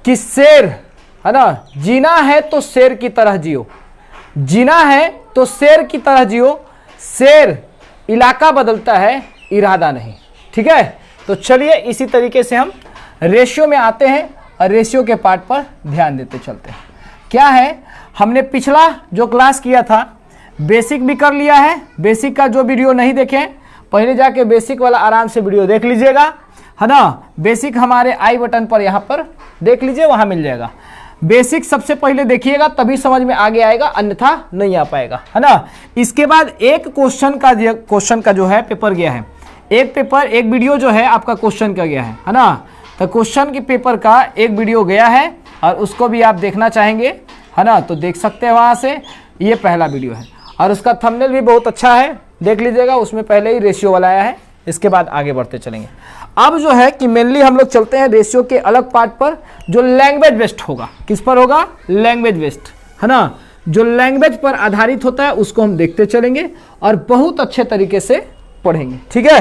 कि शेर, है ना, जीना है तो शेर की तरह जियो, जीना है तो शेर की तरह जियो, शेर इलाका बदलता है इरादा नहीं। ठीक है, तो चलिए इसी तरीके से हम रेशियो में आते हैं और रेशियो के पार्ट पर ध्यान देते चलते हैं। क्या है, हमने पिछला जो क्लास किया था बेसिक भी कर लिया है। बेसिक का जो वीडियो नहीं देखें पहले जाके बेसिक वाला आराम से वीडियो देख लीजिएगा, है ना। बेसिक हमारे आई बटन पर यहाँ पर देख लीजिए, वहाँ मिल जाएगा। बेसिक सबसे पहले देखिएगा तभी समझ में आगे आएगा, अन्यथा नहीं आ पाएगा, है ना। इसके बाद एक क्वेश्चन का जो है पेपर गया है, एक वीडियो जो है आपका क्वेश्चन का गया है ना। तो क्वेश्चन के पेपर का एक वीडियो गया है और उसको भी आप देखना चाहेंगे, है ना, तो देख सकते हैं वहाँ से। ये पहला वीडियो है और उसका थंबनेल भी बहुत अच्छा है, देख लीजिएगा। उसमें पहले ही रेशियो वाला आया है, इसके बाद आगे बढ़ते चलेंगे। अब जो है कि मेनली हम लोग चलते हैं रेशियो के अलग पार्ट पर, जो लैंग्वेज बेस्ड होगा। किस पर होगा? लैंग्वेज बेस्ड, है ना। जो लैंग्वेज पर आधारित होता है उसको हम देखते चलेंगे और बहुत अच्छे तरीके से पढ़ेंगे। ठीक है,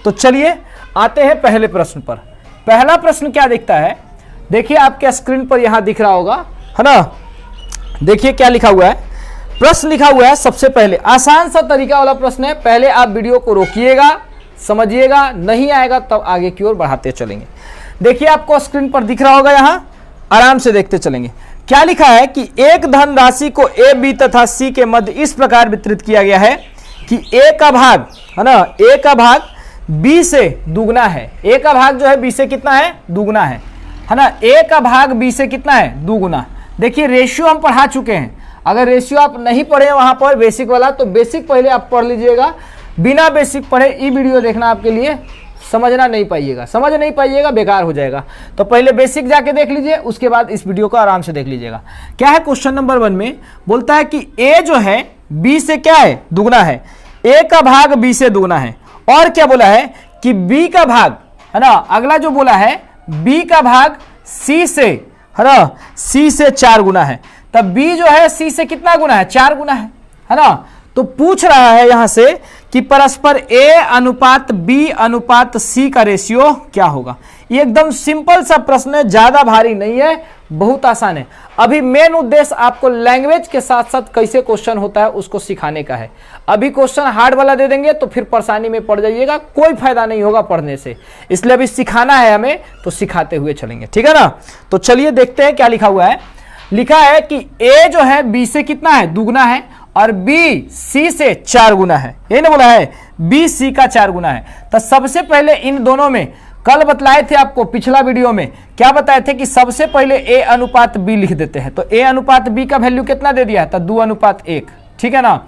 तो चलिए आते हैं पहले प्रश्न पर। पहला प्रश्न क्या दिखता है, देखिए आपके स्क्रीन पर यहां दिख रहा होगा, है ना। देखिए क्या लिखा हुआ है, प्रश्न लिखा हुआ है। सबसे पहले आसान सा तरीका वाला प्रश्न है, पहले आप वीडियो को रोकिएगा, समझिएगा, नहीं आएगा तब आगे की ओर बढ़ाते चलेंगे। देखिए आपको स्क्रीन पर दिख रहा होगा, यहां आराम से देखते चलेंगे। क्या लिखा है कि एक धन राशि को ए, बी तथा सी के मध्य इस प्रकार वितरित किया गया है कि ए का भाग, है ना, ए का भाग बी से दुगना है। ए का भाग जो है बी से कितना है? दुगना है ना। ए का भाग बी से कितना है? दुगुना। देखिए रेशियो हम पढ़ा चुके हैं, अगर रेशियो आप नहीं पढ़े वहां पर बेसिक वाला तो बेसिक पहले आप पढ़ लीजिएगा। बिना बेसिक पढ़े ये वीडियो देखना आपके लिए समझ नहीं पाइएगा, बेकार हो जाएगा। तो पहले बेसिक जाके देख लीजिए, उसके बाद इस वीडियो को आराम से देख लीजिएगा। क्या है क्वेश्चन नंबर 1 में बोलता है कि ए जो है बी से क्या है? दुगना है। ए का भाग बी से दुगना है। और क्या बोला है कि बी का भाग, है ना, अगला जो बोला है बी का भाग सी से, है ना, सी से 4 गुना है। तब बी जो है सी से कितना गुना है? 4 गुना है ना। तो पूछ रहा है यहां से कि परस्पर ए अनुपात बी अनुपात सी का रेशियो क्या होगा। ये एकदम सिंपल सा प्रश्न है, ज्यादा भारी नहीं है, बहुत आसान है। अभी मेन उद्देश्य आपको लैंग्वेज के साथ साथ कैसे क्वेश्चन होता है उसको सिखाने का है। अभी क्वेश्चन हार्ड वाला दे देंगे तो फिर परेशानी में पड़ जाइएगा, कोई फायदा नहीं होगा पढ़ने से। इसलिए अभी सिखाना है हमें, तो सिखाते हुए चलेंगे, ठीक है ना। तो चलिए देखते हैं क्या लिखा हुआ है। लिखा है कि ए जो है बी से कितना है? दुगना है, और बी सी से 4 गुना है। ये ना बोला है बी सी का 4 गुना है। तो सबसे पहले इन दोनों में कल बतलाए थे आपको, पिछला वीडियो में क्या बताए थे कि सबसे पहले ए अनुपात बी लिख देते हैं। तो ए अनुपात बी का वैल्यू कितना दे दिया है? तो 2 अनुपात 1, ठीक है ना।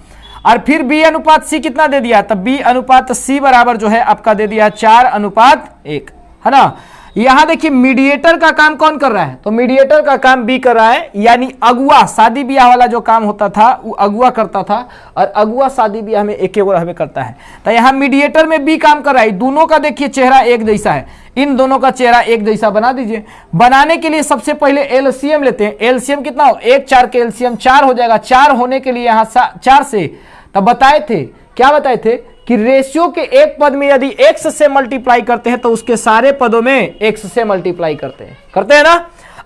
और फिर बी अनुपात सी कितना दे दिया? तब बी अनुपात सी बराबर जो है आपका दे दिया 4 अनुपात 1, है ना। यहां देखिए मीडिएटर का काम कौन कर रहा है? तो मीडिएटर का काम बी कर रहा है, यानी अगुआ, शादी ब्याह वाला जो काम होता था वो अगुआ करता था, और अगुआ शादी ब्याह में एक हमें करता है। तो यहाँ मीडिएटर में बी काम कर रहा है। दोनों का देखिए चेहरा एक जैसा है, इन दोनों का चेहरा एक जैसा बना दीजिए। बनाने के लिए सबसे पहले एलसीएम लेते हैं। एलसीएम कितना हो? 1 4 के एलसीएम 4 हो जाएगा। 4 होने के लिए यहाँ 4 से, तब बताए थे, क्या बताए थे कि रेशियो के एक पद में यदि x से मल्टीप्लाई करते हैं तो उसके सारे पदों में x से मल्टीप्लाई करते हैं ना।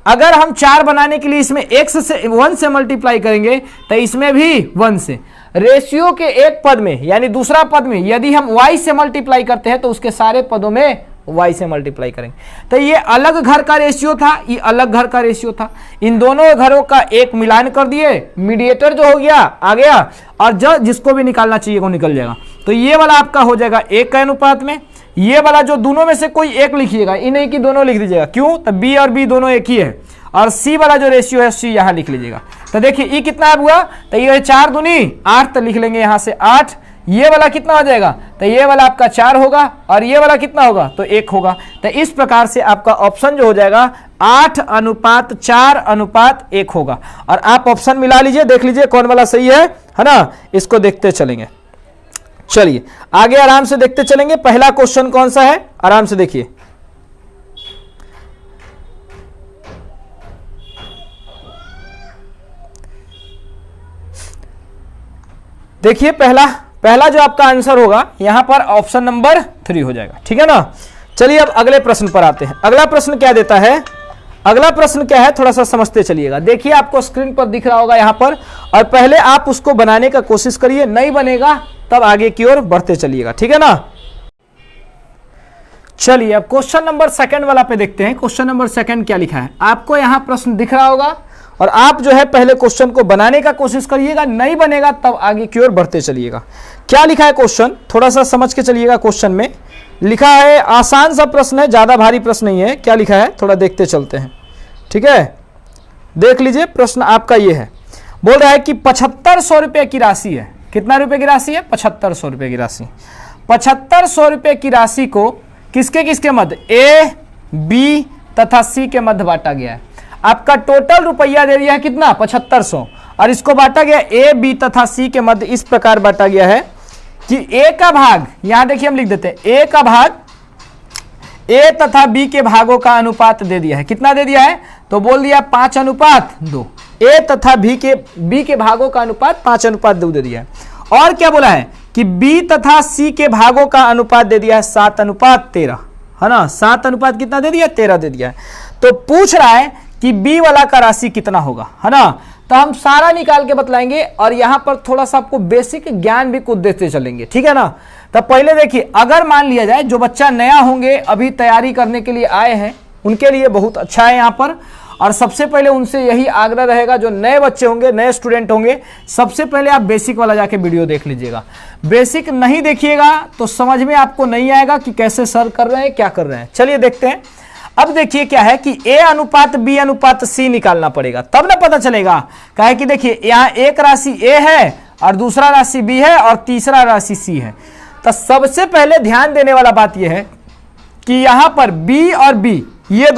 अगर हम 4 बनाने के लिए इसमें x से 1 से मल्टीप्लाई करेंगे तो इसमें भी 1 से। रेशियो के एक पद में यानी दूसरा पद में यदि हम y से मल्टीप्लाई करते हैं तो उसके सारे पदों में y से मल्टीप्लाई करेंगे। तो ये अलग घर का रेशियो था, ये अलग घर का रेशियो था। इन दोनों घरों का एक मिलान कर दिए, मीडिएटर जो हो गया आ गया, और जो जिसको भी निकालना चाहिए वो निकल जाएगा। तो ये वाला आपका हो जाएगा 1 के अनुपात में। ये वाला जो दोनों में से कोई एक लिखिएगा, ये नहीं कि दोनों लिख दीजिएगा। क्यों? तो बी और बी दोनों एक ही है। और सी वाला जो रेशियो है सी यहाँ लिख लीजिएगा। तो देखिए ये कितना हुआ? तो ये 4 दूनी 8, तो लिख लेंगे यहाँ से 8। ये वाला कितना हो जाएगा? तो ये वाला आपका 4 होगा, और ये वाला कितना होगा? तो 1 होगा। तो इस प्रकार से आपका ऑप्शन जो हो जाएगा 8 अनुपात 4 अनुपात 1 होगा। और आप ऑप्शन मिला लीजिए, देख लीजिए कौन वाला सही है ना। इसको देखते चलेंगे। चलिए आगे आराम से देखते चलेंगे। पहला क्वेश्चन कौन सा है? आराम से देखिए। देखिए पहला जो आपका आंसर होगा यहां पर ऑप्शन नंबर 3 हो जाएगा, ठीक है ना। चलिए अब अगले प्रश्न पर आते हैं। अगला प्रश्न क्या देता है? अगला प्रश्न क्या है थोड़ा सा समझते चलिएगा। देखिए आपको स्क्रीन पर दिख रहा होगा यहां पर, और पहले आप उसको बनाने का कोशिश करिए, नहीं बनेगा तब आगे की ओर बढ़ते चलिएगा, ठीक है ना। चलिए अब क्वेश्चन नंबर सेकंड वाला पे देखते हैं। क्वेश्चन नंबर सेकंड क्या लिखा है, आपको यहां प्रश्न दिख रहा होगा और आप जो है पहले क्वेश्चन को बनाने का कोशिश करिएगा, नहीं बनेगा तब आगे की ओर बढ़ते चलिएगा। क्या लिखा है क्वेश्चन, थोड़ा सा समझ के चलिएगा। क्वेश्चन में लिखा है, आसान सा प्रश्न है, ज्यादा भारी प्रश्न नहीं है। क्या लिखा है थोड़ा देखते चलते हैं, ठीक है। देख लीजिए प्रश्न आपका ये है, बोल रहा है कि 7500 रुपये की राशि है। कितना रुपए की राशि है, 7500 रुपये की राशि। 7500 रुपये की राशि को किसके किसके मध्य, ए, बी तथा सी के मध्य बांटा गया है। आपका टोटल रुपया दे दिया है कितना, 7500, और इसको बांटा गया ए, बी तथा सी के मध्य इस प्रकार बांटा गया है कि ए का भाग, यहां देखिए हम लिख देते हैं, ए का भाग ए तथा बी के भागों का अनुपात दे दिया है। कितना दे दिया है, तो बोल दिया 5:2। ए तथा बी के भागों का अनुपात 5:2 दे दिया है। और क्या बोला है कि बी तथा सी के भागों का अनुपात दे दिया है 7:13, है ना। 7 कितना दे दिया, 13 दे दिया है। तो पूछ रहा है कि बी वाला का राशि कितना होगा, है ना। तो हम सारा निकाल के बतलाएंगे और यहां पर थोड़ा सा आपको बेसिक ज्ञान भी कुछ देते चलेंगे, ठीक है ना। तो पहले देखिए, अगर मान लिया जाए जो बच्चा नया होंगे, अभी तैयारी करने के लिए आए हैं, उनके लिए बहुत अच्छा है यहां पर। और सबसे पहले उनसे यही आग्रह रहेगा, जो नए बच्चे होंगे, नए स्टूडेंट होंगे, सबसे पहले आप बेसिक वाला जाके वीडियो देख लीजिएगा। बेसिक नहीं देखिएगा तो समझ में आपको नहीं आएगा कि कैसे सर कर रहे हैं, क्या कर रहे हैं। चलिए देखते हैं। अब देखिए क्या है कि ए अनुपात बी अनुपात सी निकालना पड़ेगा, तब ना पता चलेगा। क्या है कि देखिए यहाँ एक राशि ए है और दूसरा राशि बी है और तीसरा राशि सी है। तो सबसे पहले ध्यान देने वाला बात यह है कि यहां पर बी और बी, ये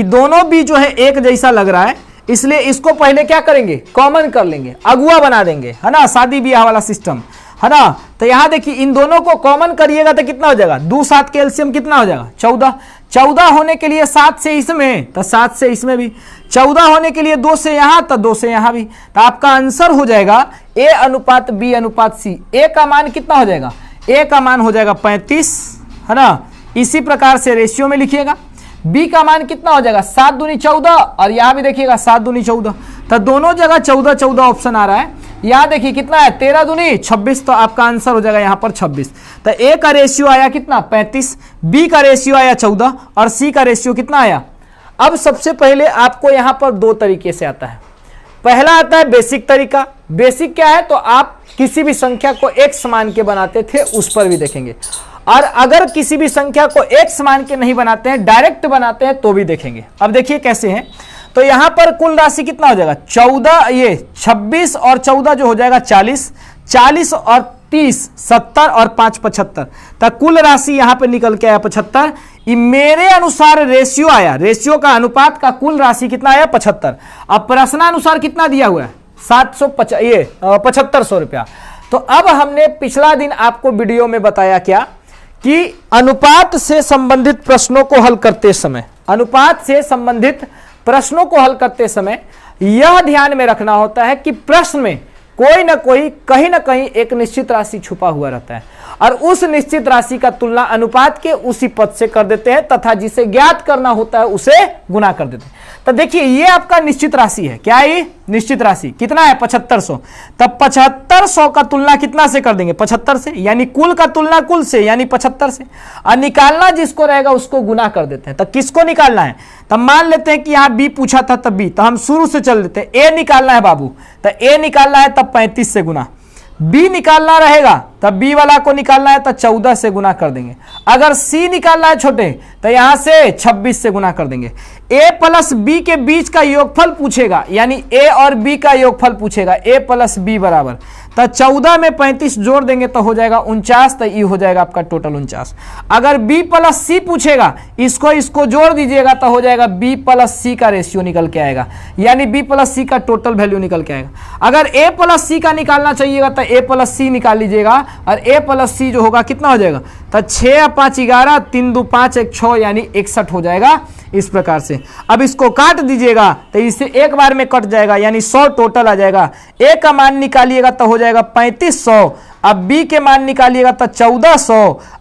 दोनों बी जो है एक जैसा लग रहा है, इसलिए इसको पहले क्या करेंगे, कॉमन कर लेंगे, अगुआ बना देंगे, है ना, शादी ब्याह वाला सिस्टम, है ना। तो यहां देखिए इन दोनों को कॉमन करिएगा तो कितना हो जाएगा, 2 7 के एलसीएम कितना हो जाएगा, 14। 14 होने के लिए 7 से इसमें, तो 7 से इसमें भी। 14 होने के लिए 2 से यहां, तो 2 से यहां भी। तो आपका आंसर हो जाएगा ए अनुपात बी अनुपात सी। ए का मान कितना हो जाएगा, ए का मान हो जाएगा 35, है ना। इसी प्रकार से रेशियो में लिखिएगा। बी का मान कितना हो जाएगा, 7 दूनी 14, और यहां भी देखिएगा 7 दूनी 14। तो दोनों जगह 14 14 ऑप्शन आ रहा है। यहां देखिए कितना है, 13 दूनी 26, तो आपका आंसर हो जाएगा यहां पर 26। तो ए का रेशियो आया कितना, 35, बी का रेशियो आया 14 और सी का रेशियो कितना आया। अब सबसे पहले आपको यहां पर 2 तरीके से आता है। पहला आता है बेसिक तरीका। बेसिक क्या है, तो आप किसी भी संख्या को x मान के बनाते थे, उस पर भी देखेंगे। और अगर किसी भी संख्या को x मान के नहीं बनाते हैं, डायरेक्ट बनाते हैं, तो भी देखेंगे। अब देखिए कैसे हैं। तो यहां पर कुल राशि कितना हो जाएगा, 14, ये 26 और 14 जो हो जाएगा 40, 40 और 30 70 और 5 75। तो कुल राशि यहां पे निकल के आया 75। ये मेरे अनुसार रेशियो आया, रेशियो का अनुपात का कुल राशि कितना आया, 75। अब प्रश्नानुसार कितना दिया हुआ है, 7500 रुपया। तो अब हमने पिछला दिन आपको वीडियो में बताया क्या, कि अनुपात से संबंधित प्रश्नों को हल करते समय, अनुपात से संबंधित प्रश्नों को हल करते समय यह ध्यान में रखना होता है कि प्रश्न में कोई ना कोई, कहीं ना कहीं एक निश्चित राशि छुपा हुआ रहता है, और उस निश्चित राशि का तुलना अनुपात के उसी पद से कर देते हैं, तथा जिसे ज्ञात करना होता है उसे गुना कर देते हैं। तो देखिए ये आपका निश्चित राशि है। क्या है, निश्चित राशि कितना है, 7500। तब 7500 का तुलना कितना से कर देंगे, 75 से, यानी कुल का तुलना कुल से, यानी 75 से। और निकालना जिसको रहेगा उसको गुना कर देते हैं। तो किसको निकालना है, तब मान लेते हैं कि यहाँ बी पूछा था, तब बी, तो हम शुरू से चल देते हैं। ए निकालना है बाबू, तो ए निकालना है तब 35 से गुना। बी निकालना रहेगा तब बी वाला को निकालना है तो 14 से गुना कर देंगे। अगर सी निकालना है छोटे, तो यहां से 26 से गुना कर देंगे। ए प्लस बी के बीच का योगफल पूछेगा, यानी ए और बी का योगफल पूछेगा, ए प्लस बी बराबर, तो 14 में 35 जोड़ देंगे तो हो जाएगा 49, तो ये हो जाएगा आपका टोटल 49। अगर बी प्लस सी पूछेगा, इसको जोड़ दीजिएगा तो हो जाएगा बी प्लस सी का रेशियो निकल के आएगा, यानी बी प्लस सी का टोटल वैल्यू निकल के आएगा। अगर ए प्लस सी का निकालना चाहिएगा तो ए प्लस सी निकाल लीजिएगा, और ए प्लस सी जो होगा कितना हो जाएगा, तो 6 और 5 11, 3 2 5 1 6, यानी 61 हो जाएगा। इस प्रकार से अब इसको काट दीजिएगा तो इससे एक बार में कट जाएगा, यानी 100 टोटल आ जाएगा। ए का मान निकालिएगा तो हो जाएगा 3500, अब b के मान निकालिएगा तो 1400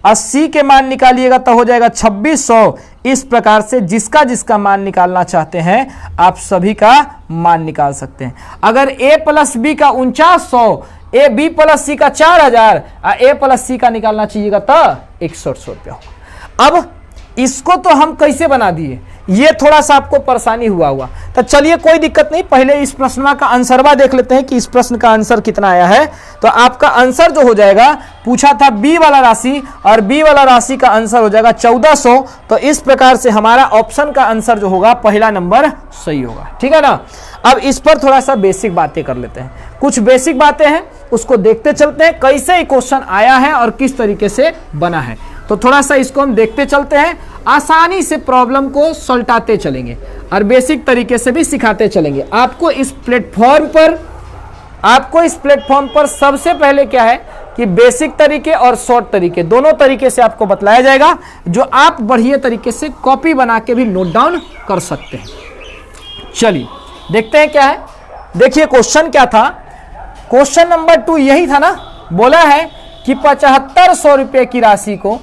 और c के मान निकालिएगा तो हो जाएगा 2600। इस प्रकार से जिसका जिसका मान निकालना चाहते हैं आप सभी का मान निकाल सकते हैं। अगर a प्लस बी का 4900, ए बी प्लस सी का 4000 और ए प्लस सी का निकालना चाहिएगा तो 6100 रुपया होगा। अब इसको तो हम कैसे बना दिए, ये थोड़ा सा आपको परेशानी हुआ तो चलिए कोई दिक्कत नहीं, पहले इस प्रश्न का आंसरवा देख लेते हैं कि इस प्रश्न का आंसर कितना आया है। तो आपका आंसर जो हो जाएगा, पूछा था बी वाला राशि और बी वाला राशि का आंसर हो जाएगा 1400। तो इस प्रकार से हमारा ऑप्शन का आंसर जो होगा पहला नंबर सही होगा, ठीक है ना। अब इस पर थोड़ा सा बेसिक बातें कर लेते हैं, कुछ बेसिक बातें हैं उसको देखते चलते हैं, कैसे क्वेश्चन आया है और किस तरीके से बना है। तो थोड़ा सा इसको हम देखते चलते हैं, आसानी से प्रॉब्लम को सुलटाते चलेंगे और बेसिक तरीके से भी सिखाते चलेंगे। आपको इस प्लेटफॉर्म पर सबसे पहले क्या है कि बेसिक तरीके और शॉर्ट तरीके दोनों तरीके से आपको बतलाया जाएगा, जो आप बढ़िया तरीके से कॉपी बना के भी नोट डाउन कर सकते हैं। चलिए देखते हैं क्या है। देखिए क्वेश्चन क्या था, क्वेश्चन नंबर 2 यही था ना, बोला है कि 7500 रुपये की राशि को,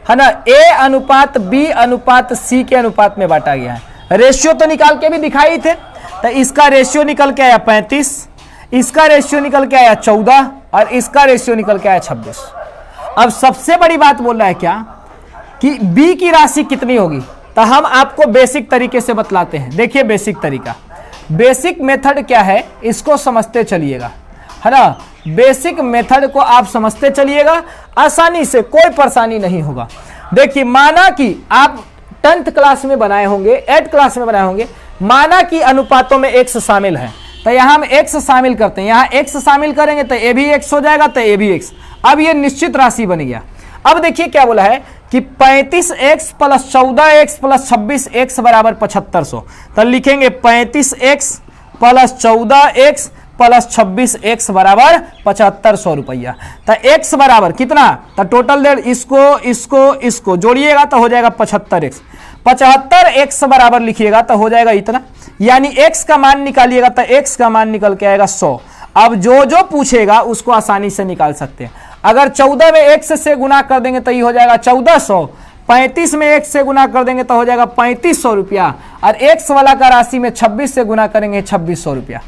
है ना, ए अनुपात बी अनुपात सी के अनुपात में बांटा गया है। रेशियो तो निकाल के भी दिखाई थे, तो इसका रेशियो निकल के आया 35, इसका रेशियो निकल के आया 14 और इसका रेशियो निकल के आया 26। अब सबसे बड़ी बात बोल रहा है क्या कि बी की राशि कितनी होगी, तो हम आपको बेसिक तरीके से बतलाते हैं। देखिए बेसिक तरीका, बेसिक मेथड क्या है इसको समझते चलिएगा, है ना। बेसिक मेथड को आप समझते चलिएगा, आसानी से, कोई परेशानी नहीं होगा। देखिए माना कि आप 10th क्लास में बनाए होंगे, 8th क्लास में बनाए होंगे, माना कि अनुपातों में x शामिल है, तो यहां हम x शामिल करते हैं, यहां x शामिल करेंगे तो ये भी x हो जाएगा, तो ये भी x। अब ये निश्चित राशि बन गया। अब देखिए क्या बोला है कि 35x plus 14x plus 26x बराबर 7500। तो लिखेंगे 35x plus 14x plus 26x बराबर 7500 रुपया। तो x बराबर कितना, तो टोटल देर इसको जोड़िएगा तो हो जाएगा 75x। 75x बराबर लिखिएगा तो हो जाएगा इतना, यानी x का मान निकालिएगा तो x का मान निकल के आएगा 100। अब जो पूछेगा उसको आसानी से निकाल सकते हैं। अगर 14 में x से गुना कर देंगे तो ये हो जाएगा 1400, 35 में x से गुना कर देंगे तो हो जाएगा 3500 रुपया, और x वाला का राशि में 26 से गुना करेंगे 2600 रुपया।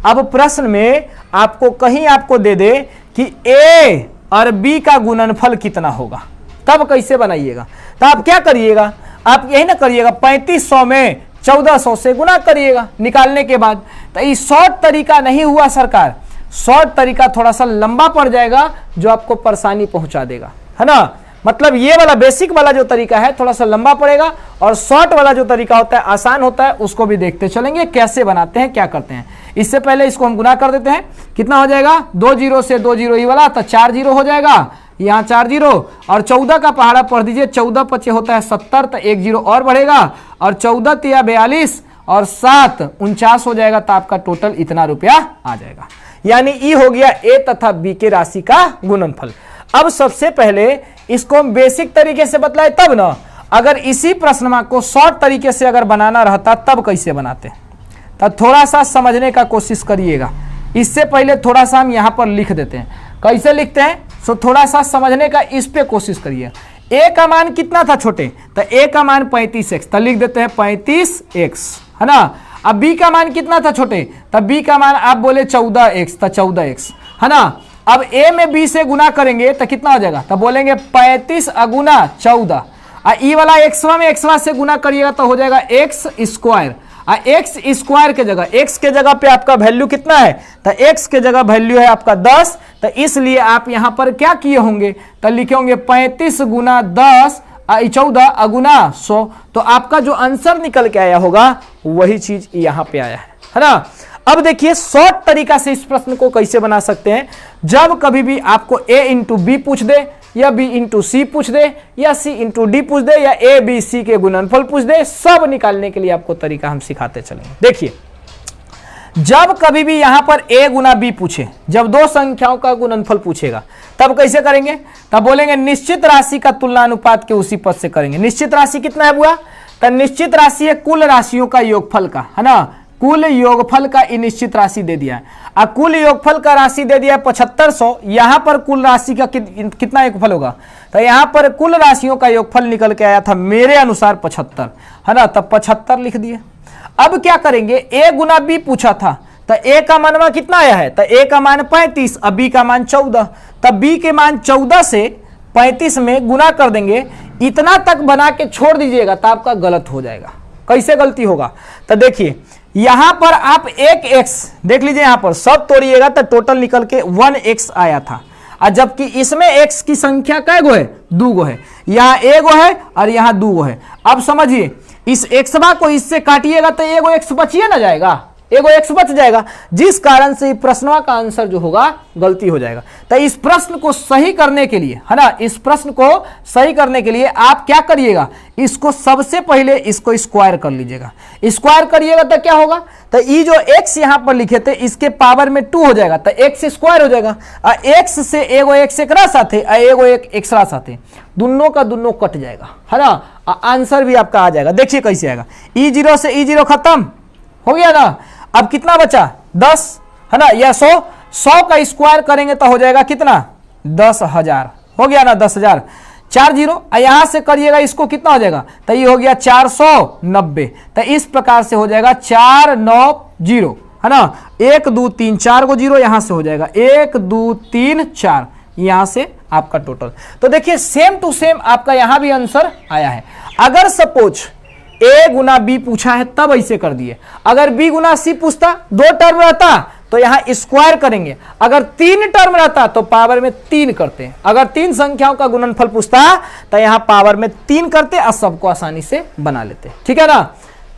अब प्रश्न में आपको कहीं आपको दे दे कि a और b का गुणनफल कितना होगा, तब कैसे बनाइएगा। तो आप क्या करिएगा, आप यही ना करिएगा 3500 में 1400 से गुना करिएगा निकालने के बाद। तो ये शॉर्ट तरीका नहीं हुआ सरकार, शॉर्ट तरीका थोड़ा सा लंबा पड़ जाएगा जो आपको परेशानी पहुंचा देगा, है ना। मतलब ये वाला बेसिक वाला जो तरीका है थोड़ा सा लंबा पड़ेगा, और शॉर्ट वाला जो तरीका होता है आसान होता है, उसको भी देखते चलेंगे कैसे बनाते हैं, क्या करते हैं। इससे पहले इसको हम गुना कर देते हैं, कितना हो जाएगा, 2 जीरो से 2 जीरो ही वाला, तो 4 जीरो हो जाएगा, यहाँ 4 जीरो, और 14 का पहाड़ा पढ़ दीजिए, 14 पचे होता है 70, तो 1 जीरो और बढ़ेगा, और 14 तिया 42 और 7 49 हो जाएगा। तो आपका टोटल इतना रुपया आ जाएगा, यानी ई हो गया ए तथा बी के राशि का गुणनफल। अब सबसे पहले इसको हम बेसिक तरीके से बतलाए तब ना, अगर इसी प्रश्न को शॉर्ट तरीके से अगर बनाना रहता तब कैसे बनाते, तो थोड़ा सा समझने का कोशिश करिएगा। इससे पहले थोड़ा सा हम यहाँ पर लिख देते हैं, कैसे लिखते हैं, सो थोड़ा सा समझने का इस पे कोशिश करिए। a का मान कितना था छोटे, तो a का मान 35x, तो लिख देते हैं 35x, है ना। अब b का मान कितना था छोटे, तो b का मान आप बोले 14x, तो 14x, है ना। अब a में b से गुना करेंगे तो कितना हो जाएगा, तो बोलेंगे 35 अगुना 14, और ई वाला एक्सवा में एक्सवा से गुना करिएगा तो हो जाएगा x स्क्वायर, और एक्स स्क्वायर के जगह, एक्स के जगह पे आपका वैल्यू कितना है, तो एक्स के जगह वैल्यू है आपका 10, तो इसलिए आप यहां पर क्या किए होंगे, तो लिखे होंगे 35 गुना 10 14 अगुना 100। तो आपका जो आंसर निकल के आया होगा वही चीज यहां पे आया है ना। अब देखिए शॉर्ट तरीका से इस प्रश्न को कैसे बना सकते हैं। जब कभी भी आपको a इंटू बी पूछ दे, या b इंटू सी पूछ दे, या c इंटू डी पूछ दे, या a b c के गुणनफल पूछ दे, सब निकालने के लिए आपको तरीका हम सिखाते चलेंगे। देखिए जब कभी भी यहां पर a गुना b पूछे, जब दो संख्याओं का गुणनफल पूछेगा तब कैसे करेंगे, तब बोलेंगे निश्चित राशि का तुलनानुपात के उसी पद से करेंगे। निश्चित राशि कितना है बुआ, तो निश्चित राशि है कुल राशियों का योगफल का, है ना, कुल योगफल का निश्चित राशि दे दिया है। अब कुल योगफल का राशि दे दिया है 7500। यहां पर कुल राशि का कितना योगफल होगा, तो यहां पर कुल राशियों का योगफल निकल के आया था मेरे अनुसार 75, है ना, तब 75 लिख दिए। अब क्या करेंगे, ए गुना बी पूछा था, तो ए का मान कितना आया है, तो ए का मान 35, अब बी का मान 14, तब बी के मान 14 से 35 में गुना कर देंगे। इतना तक बना के छोड़ दीजिएगा तो आपका गलत हो जाएगा। कैसे गलती होगा, तो देखिए यहां पर आप एक x देख लीजिए, यहां पर सब तोड़िएगा तो टोटल निकल के 1x आया था, और जबकि इसमें x की संख्या कै गो है, 2 गो है, यहां एगो है और यहां 2 गो है। अब समझिए इस x को इससे काटिएगा तो एगो x बचिए ना जाएगा, एगो x बच जाएगा, जिस कारण से प्रश्न का आंसर जो होगा गलती हो जाएगा। तो इस प्रश्न को सही करने के लिए, है ना, इस प्रश्न को सही करने के लिए आप क्या करिएगा, इसको सबसे पहले इसको स्क्वायर कर लीजिएगा। स्क्वायर करिएगा तो क्या होगा, तो ये जो x यहां पर लिखे थे इसके पावर में 2 हो जाएगा, तो x स्क्वायर हो जाएगा, और x से एगो x एकरा साथे और एगो एक एक्स्ट्रा साथे, दोनों का दोनों कट जाएगा, है ना, आंसर भी आपका आ जाएगा। देखिए कैसे आएगा, e0 से e0 खत्म हो गया ना। अब कितना बचा, 10, है ना, या 100 का स्क्वायर करेंगे तो हो जाएगा कितना, 10,000 हो गया ना, 10,000, 4 जीरो, यहां से करिएगा इसको कितना हो जाएगा, तो ये हो गया 490। तो इस प्रकार से हो जाएगा 490, है ना, 1 2 3 4 को जीरो यहां से हो जाएगा 1 2 3 4, यहां से आपका टोटल। तो देखिए सेम टू सेम आपका यहां भी आंसर आया है। अगर सपोज a गुना b पूछा है तब ऐसे कर दिए, अगर b गुना c पूछता, 2 टर्म रहता तो यहां स्क्वायर करेंगे, अगर 3 टर्म रहता तो पावर में 3 करते हैं, अगर 3 संख्याओं का गुणनफल पूछता तो यहां पावर में 3 करते और सबको आसानी से बना लेते। ठीक है ना,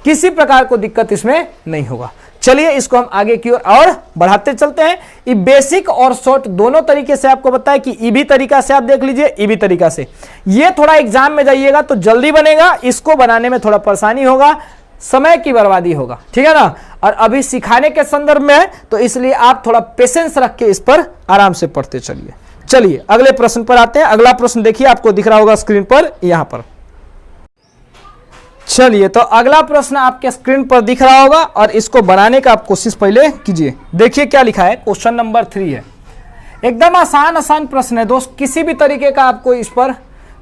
किसी प्रकार को दिक्कत इसमें नहीं होगा। चलिए इसको हम आगे की ओर और बढ़ाते चलते हैं। ये बेसिक और शॉर्ट दोनों तरीके से आपको बताया कि ई भी तरीका से आप देख लीजिए, ई भी तरीका से। ये थोड़ा एग्जाम में जाइएगा तो जल्दी बनेगा, इसको बनाने में थोड़ा परेशानी होगा, समय की बर्बादी होगा। ठीक है ना, और अभी सिखाने के संदर्भ में है तो इसलिए आप थोड़ा पेशेंस रख के इस पर आराम से पढ़ते चलिए। चलिए अगले प्रश्न पर आते हैं। अगला प्रश्न देखिए, आपको दिख रहा होगा स्क्रीन पर, यहां पर। चलिए तो अगला प्रश्न आपके स्क्रीन पर दिख रहा होगा और इसको बनाने का आप कोशिश पहले कीजिए। देखिए क्या लिखा है, क्वेश्चन नंबर 3 है। एकदम आसान प्रश्न है दोस्त, किसी भी तरीके का आपको इस पर,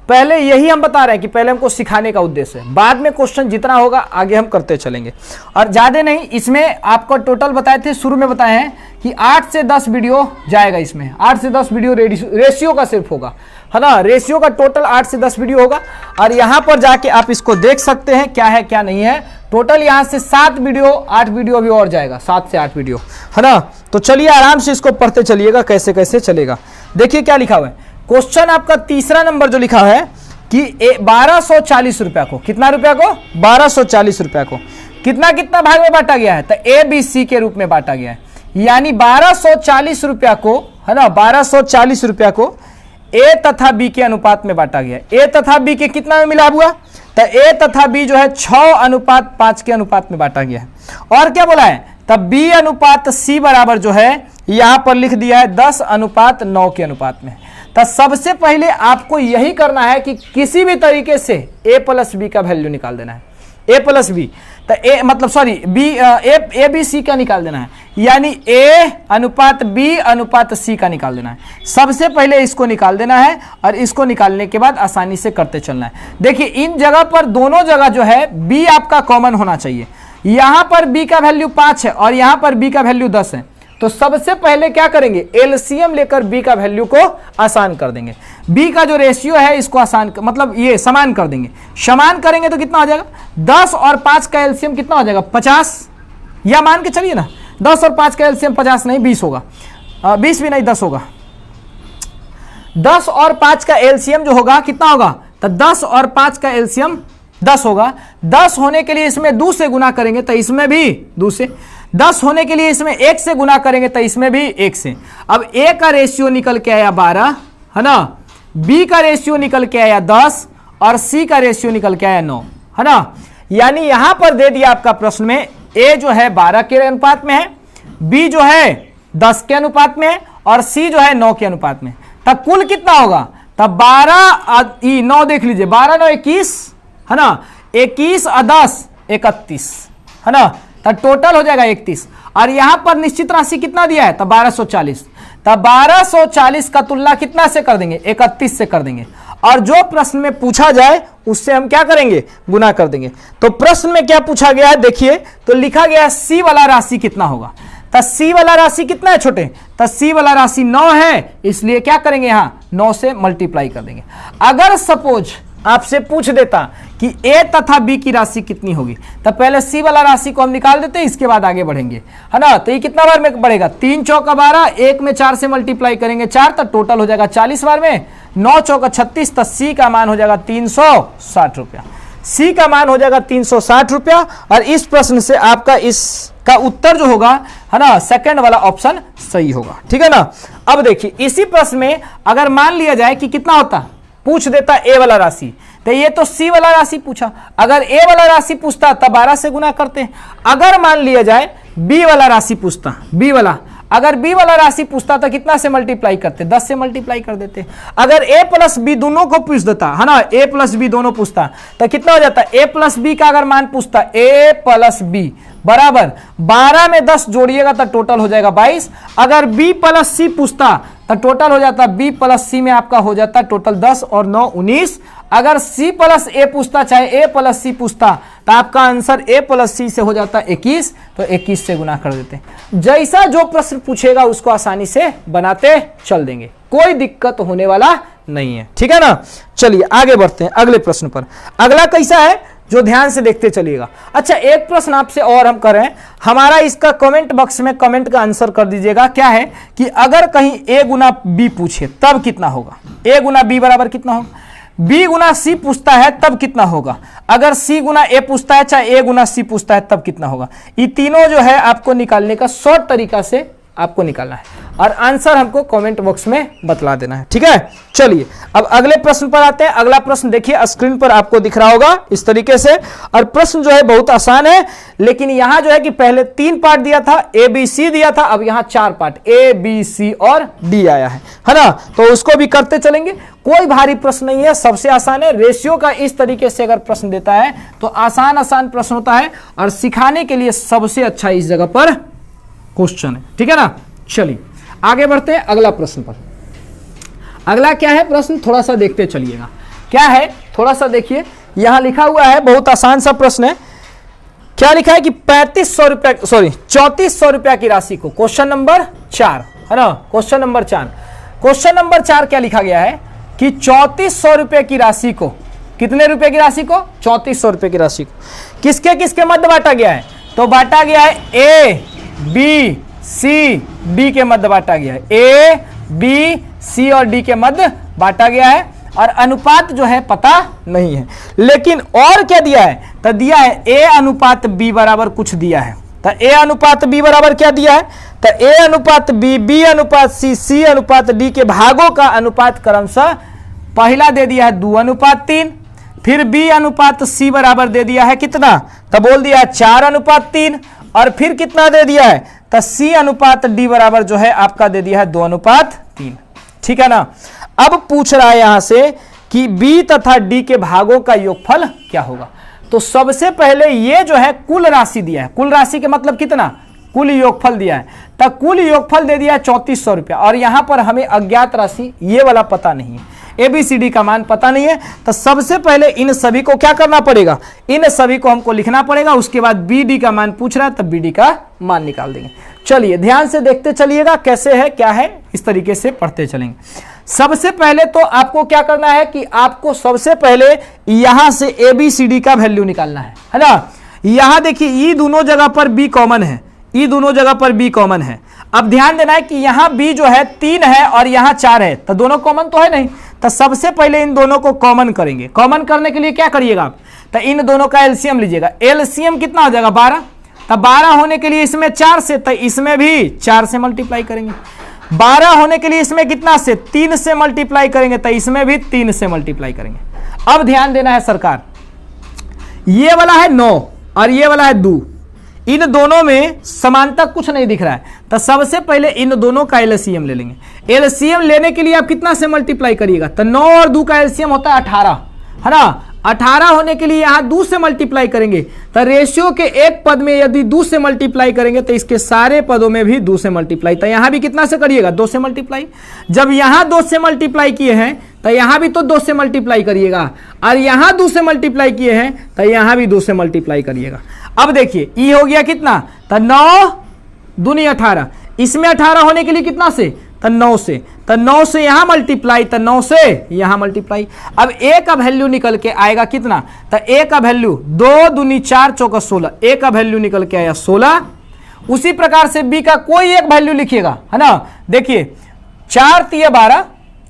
पहले यही हम बता रहे हैं कि पहले हमको सिखाने का उद्देश्य है, बाद में क्वेश्चन जितना होगा आगे हम करते चलेंगे। और ज्यादा नहीं, इसमें आपको टोटल बताए थे, शुरू में बताए हैं कि 8 से 10 वीडियो जाएगा इसमें, 8 से 10 वीडियो रेशियो का सिर्फ होगा, है ना, रेशियो का टोटल 8 से 10 वीडियो होगा। और यहां पर जाके आप इसको देख सकते हैं क्या है क्या नहीं है। टोटल यहां से 7 वीडियो 8 वीडियो अभी और जाएगा, 7 से 8 वीडियो, है ना। तो चलिए आराम से इसको पढ़ते चलिएगा कैसे कैसे चलेगा। देखिए क्या लिखा हुआ है, क्वेश्चन आपका तीसरा नंबर जो लिखा है कि 1240 रुपया को, कितना रुपया को, 1240 रुपया को कितना कितना भाग में बांटा गया है, तो ए बी सी के रूप में बांटा गया है। यानी 1240 रुपया को, है ना, 1240 रुपया को ए तथा बी के अनुपात में बांटा गया है। ए तथा बी के कितना में मिला हुआ, तो ए तथा बी जो है 6:5 के अनुपात में बांटा गया है। और क्या बोला है, तब बी अनुपात सी बराबर जो है यहां पर लिख दिया है 10:9 के अनुपात में। तो सबसे पहले आपको यही करना है कि किसी भी तरीके से a प्लस बी का वैल्यू निकाल देना है, a प्लस बी, तो ए मतलब sorry B A B C का निकाल देना है, यानी a अनुपात b अनुपात c का निकाल देना है। सबसे पहले इसको निकाल देना है और इसको निकालने के बाद आसानी से करते चलना है। देखिए इन जगह पर दोनों जगह जो है b आपका कॉमन होना चाहिए। यहां पर b का वैल्यू 5 है और यहां पर b का वैल्यू 10 है, तो सबसे पहले क्या करेंगे, एलसीएम लेकर b का वैल्यू को आसान कर देंगे। b का जो रेशियो है इसको आसान मतलब ये समान कर देंगे। समान करेंगे तो कितना हो जाएगा, 10 और 5 का एलसीएम कितना हो जाएगा, 50, या मान के चलिए ना 10 और 5 का एलसीएम 50 नहीं 20 होगा, 20 भी नहीं 10 होगा। 10 और 5 का एलसीएम जो होगा कितना होगा, तो 10 और 5 का एलसीएम 10 होगा। 10 होने के लिए इसमें 2 से गुना करेंगे तो इसमें भी 2 से, 10 होने के लिए इसमें 1 से गुना करेंगे तो इसमें भी 1 से। अब a का रेशियो निकल के आया 12, है ना, b का रेशियो निकल के आया 10 और c का रेशियो निकल के आया 9, है ना। यानी यहां पर दे दिया आपका प्रश्न में a जो है 12 के अनुपात में है, b जो है 10 के अनुपात में है और c जो है 9 के अनुपात में। तब कुल कितना होगा, तब 12 9 देख लीजिए, 12 9 21, है ना, 21 और 10 31, है ना, तो टोटल हो जाएगा 31, और यहां पर निश्चित राशि कितना दिया है, तो 1240। तब 1240 का तुलना कितना से कर देंगे, 31 से कर देंगे, और जो प्रश्न में पूछा जाए उससे हम क्या करेंगे, गुना कर देंगे। तो प्रश्न में क्या पूछा गया है देखिए, तो लिखा गया है सी वाला राशि कितना होगा। तो सी वाला राशि कितना है छोटे, तो सी वाला राशि 9 है, इसलिए क्या करेंगे, यहां 9 से मल्टीप्लाई कर देंगे। अगर सपोज आपसे पूछ देता कि ए तथा बी की राशि कितनी होगी, तब पहले सी वाला राशि को हम निकाल देते हैं, इसके बाद आगे बढ़ेंगे, है ना। तो ये कितना बार में बढ़ेगा, 3 चौका 12, 1 में 4 से मल्टीप्लाई करेंगे 4, तो टोटल हो जाएगा 40 बार में, 9 चौका 36, तो सी का मान हो जाएगा 360 रुपया। सी का मान हो जाएगा 360 रुपया, और इस प्रश्न से आपका इसका उत्तर जो होगा, है ना, सेकंड वाला ऑप्शन सही होगा, ठीक है ना। अब देखिए इसी प्रश्न में अगर मान लिया जाए कि कितना होता, पूछ देता ए वाला राशि, तो ये तो सी वाला राशि पूछा, अगर ए वाला राशि पूछता तब 12 से गुना करते। अगर मान लिया जाए बी वाला राशि पूछता, बी वाला, अगर बी वाला राशि पूछता तो कितना से मल्टीप्लाई करते, 10 से मल्टीप्लाई कर देते। अगर ए प्लस बी दोनों को पूछ देता, है ना, ए प्लस बी दोनों पूछता, तो कितना हो जाता, ए प्लस बी का अगर मान पूछता, ए प्लस बी बराबर 12 में 10 जोड़िएगा तो टोटल हो जाएगा 22। अगर बी प्लस सी पूछता तो टोटल हो जाता, बी प्लस सी में आपका हो जाता टोटल 10 और 9 19। अगर सी प्लस ए पूछता, चाहे ए प्लस सी पूछता, तो आपका आंसर ए प्लस सी से हो जाता 21, तो 21 से गुना कर देते। जैसा जो प्रश्न पूछेगा उसको आसानी से बनाते चल देंगे, कोई दिक्कत होने वाला नहीं है, ठीक है ना। चलिए आगे बढ़ते हैं अगले प्रश्न पर। अगला कैसा है जो ध्यान से देखते चलिएगा। अच्छा, एक प्रश्न आपसे और हम करें, हमारा इसका कमेंट बॉक्स में कमेंट का आंसर कर दीजिएगा। क्या है कि अगर कहीं ए गुना बी पूछे तब कितना होगा, ए गुना बी बराबर कितना होगा, बी गुना सी पूछता है तब कितना होगा, अगर सी गुना ए पूछता है, चाहे ए गुना सी पूछता है तब कितना होगा। ये तीनों जो है आपको निकालने का शॉर्ट तरीका से आपको निकालना है, और आंसर हमको कमेंट बॉक्स में बतला देना है, ठीक है। चलिए अब अगले प्रश्न पर आते हैं। अगला प्रश्न देखिए स्क्रीन पर आपको दिख रहा होगा इस तरीके से, और प्रश्न जो है बहुत आसान है, लेकिन यहां जो है कि पहले 3 पार्ट दिया था, ए बी सी दिया था, अब यहां 4 पार्ट ए बी सी और डी आया है ना। तो उसको भी करते चलेंगे, कोई भारी प्रश्न नहीं है, सबसे आसान है। रेशियो का इस तरीके से अगर प्रश्न देता है तो आसान प्रश्न होता है, और सिखाने के लिए सबसे अच्छा इस जगह पर क्वेश्चन है, ठीक है ना। चलिए आगे बढ़ते हैं अगला प्रश्न पर। अगला क्या है प्रश्न, थोड़ा सा देखते चलिएगा। क्या है थोड़ा सा देखिए, यहां लिखा हुआ है, बहुत आसान सा प्रश्न है। क्या लिखा है कि 3400 रुपया की राशि को, क्वेश्चन नंबर 4 है ना, क्वेश्चन नंबर 4, क्वेश्चन नंबर 4 क्या लिखा गया है कि 3400 रुपये की राशि को, कितने रुपए की राशि को, 3400 रुपये की राशि को किसके किसके मध्य बांटा गया है, तो बांटा गया है ए बी सी डी के मध्य बांटा गया है, ए बी सी और डी के मध्य बांटा गया है, और अनुपात जो है पता नहीं है, लेकिन और क्या दिया है, तो दिया है ए अनुपात बी बराबर कुछ दिया है। तो ए अनुपात बी बराबर क्या दिया है, तो ए अनुपात बी, बी अनुपात सी, सी अनुपात डी के भागों का अनुपात क्रमशः पहला दे दिया है 2:3, फिर बी अनुपात सी बराबर दे दिया है कितना, तो बोल दिया है 4:3, और फिर कितना दे दिया है, तो सी अनुपात डी बराबर जो है आपका दे दिया है 2:3, ठीक है ना। अब पूछ रहा है यहां से कि बी तथा डी के भागों का योगफल क्या होगा। तो सबसे पहले ये जो है कुल राशि दिया है, कुल राशि के मतलब कितना, कुल योगफल दिया है, तो कुल योगफल दे दिया है 3400 रुपया, और यहां पर हमें अज्ञात राशि ये वाला पता नहीं है, ABCD का मान पता नहीं है। तो सबसे पहले इन सभी को क्या करना पड़ेगा, इन सभी को हमको लिखना पड़ेगा, उसके बाद BD का मान पूछ रहा है तब BD का मान निकाल देंगे। चलिए ध्यान से देखते चलिएगा कैसे है क्या है, इस तरीके से पढ़ते चलेंगे। सबसे पहले तो आपको क्या करना है कि आपको सबसे पहले यहां से ABCD का वैल्यू निकालना है ना। यहां देखिए ये दोनों जगह पर B कॉमन है, ये दोनों जगह पर B कॉमन है। अब ध्यान देना है कि यहां B जो है 3 है और यहां 4 है, तो दोनों कॉमन तो है नहीं, तो सबसे पहले इन दोनों को कॉमन करेंगे। कॉमन करने के लिए क्या करिएगा आप, तो इन दोनों का एलसीएम लीजिएगा। एलसीएम कितना हो जाएगा 12, तो 12 होने के लिए इसमें 4 से, तो इसमें भी 4 से मल्टीप्लाई करेंगे। 12 होने के लिए इसमें कितना से, 3 से मल्टीप्लाई करेंगे, तो इसमें भी 3 से मल्टीप्लाई करेंगे। अब ध्यान देना है सरकार, ये वाला है 9 और ये वाला है 2, इन दोनों में समानता कुछ नहीं दिख रहा है, तो सबसे पहले इन दोनों का एलसीएम ले लेंगे। एलसीएम लेने के लिए आप कितना से मल्टीप्लाई करिएगा, तो 9 और 2 का एलसीएम होता है 18 है ना। 18 होने के लिए यहां 2 से मल्टीप्लाई करेंगे, तो रेशियो के एक पद में यदि 2 से मल्टीप्लाई करेंगे तो इसके सारे पदों में भी 2 से मल्टीप्लाई, तो यहां भी कितना से करिएगा 2 से मल्टीप्लाई। जब यहां 2 से मल्टीप्लाई किए हैं तो यहां भी तो 2 से मल्टीप्लाई करिएगा, और यहां 2 से मल्टीप्लाई किए हैं तो यहां भी 2 से मल्टीप्लाई करिएगा। अब देखिए ये हो गया कितना, तो 9 दूनी 18, इसमें 18 होने के लिए कितना से, तो 9 से, तो 9 से यहां मल्टीप्लाई, तो 9 से यहां मल्टीप्लाई। अब ए का वैल्यू निकल के आएगा कितना, तो ए का वैल्यू 2 दूनी 4 चौका 16, ए का वैल्यू निकल के आया 16। उसी प्रकार से बी का कोई एक वैल्यू लिखिएगा, है ना। देखिए 4 तिया 12,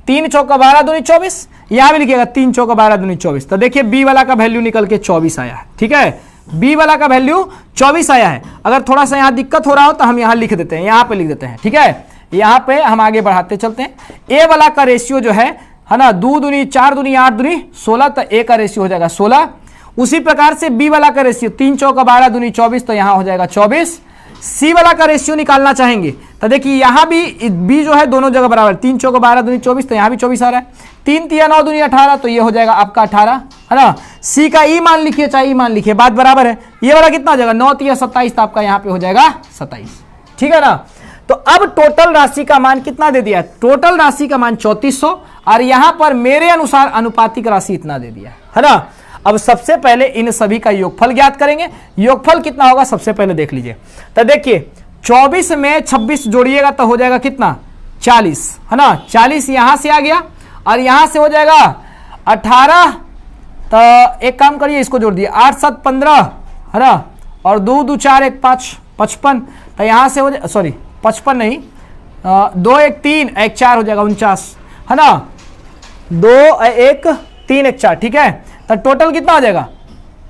3 चौका 12 दूनी 24, यहां भी लिखिएगा 3 चौका 12 दूनी 24। तो देखिए बी वाला का वैल्यू निकल के 24 आया है, ठीक है, बी वाला का वैल्यू 24 आया है। अगर थोड़ा सा यहां दिक्कत हो रहा हो तो हम यहां लिख देते हैं, यहां पे लिख देते हैं, ठीक है, यहां पे हम आगे बढ़ाते चलते हैं। ए वाला का रेशियो जो है ना, 2 दूनी 4 दूनी 8 दूनी 16, तो ए का रेशियो हो जाएगा 16। उसी प्रकार से बी वाला का रेशियो 3 चौका 12 दूनी 24, तो यहां हो जाएगा 24। सी वाला का रेशियो निकालना चाहेंगे तो देखिए यहां भी बी जो है दोनों जगह बराबर, 3 चौका 12 दूनी 24, तो यहां भी 24 आ रहा है। 3 तिया 9 दूनी 18, तो ये हो जाएगा आपका 18, है ना। सी का ई मान लिखिए चाहे ई मान लिखिए, बात बराबर है। ये वाला कितना हो जाएगा, 9 तिया 27, तो आपका यहां पे हो जाएगा 27, ठीक है ना। तो अब टोटल राशि का मान कितना दे दिया, टोटल राशि का मान 3400, और यहां पर मेरे अनुसार अनुपातिक राशि इतना दे दिया, है ना। अब सबसे पहले इन सभी का योगफल ज्ञात करेंगे। योगफल कितना होगा सबसे पहले देख लीजिए, तो देखिए 24 में 26 जोड़िएगा तो हो जाएगा कितना, 40, है ना। 40 यहां से आ गया और यहां से हो जाएगा 18, तो एक काम करिए इसको जोड़ दिए, 8 7 15, है ना, और 2 2 4 1 5 55, तो यहां से हो जाए, सॉरी 55 नहीं, 2 1 3 1 4 हो जाएगा 49, है ना, 2 1 3 1 4, ठीक है। तो टोटल कितना हो जाएगा,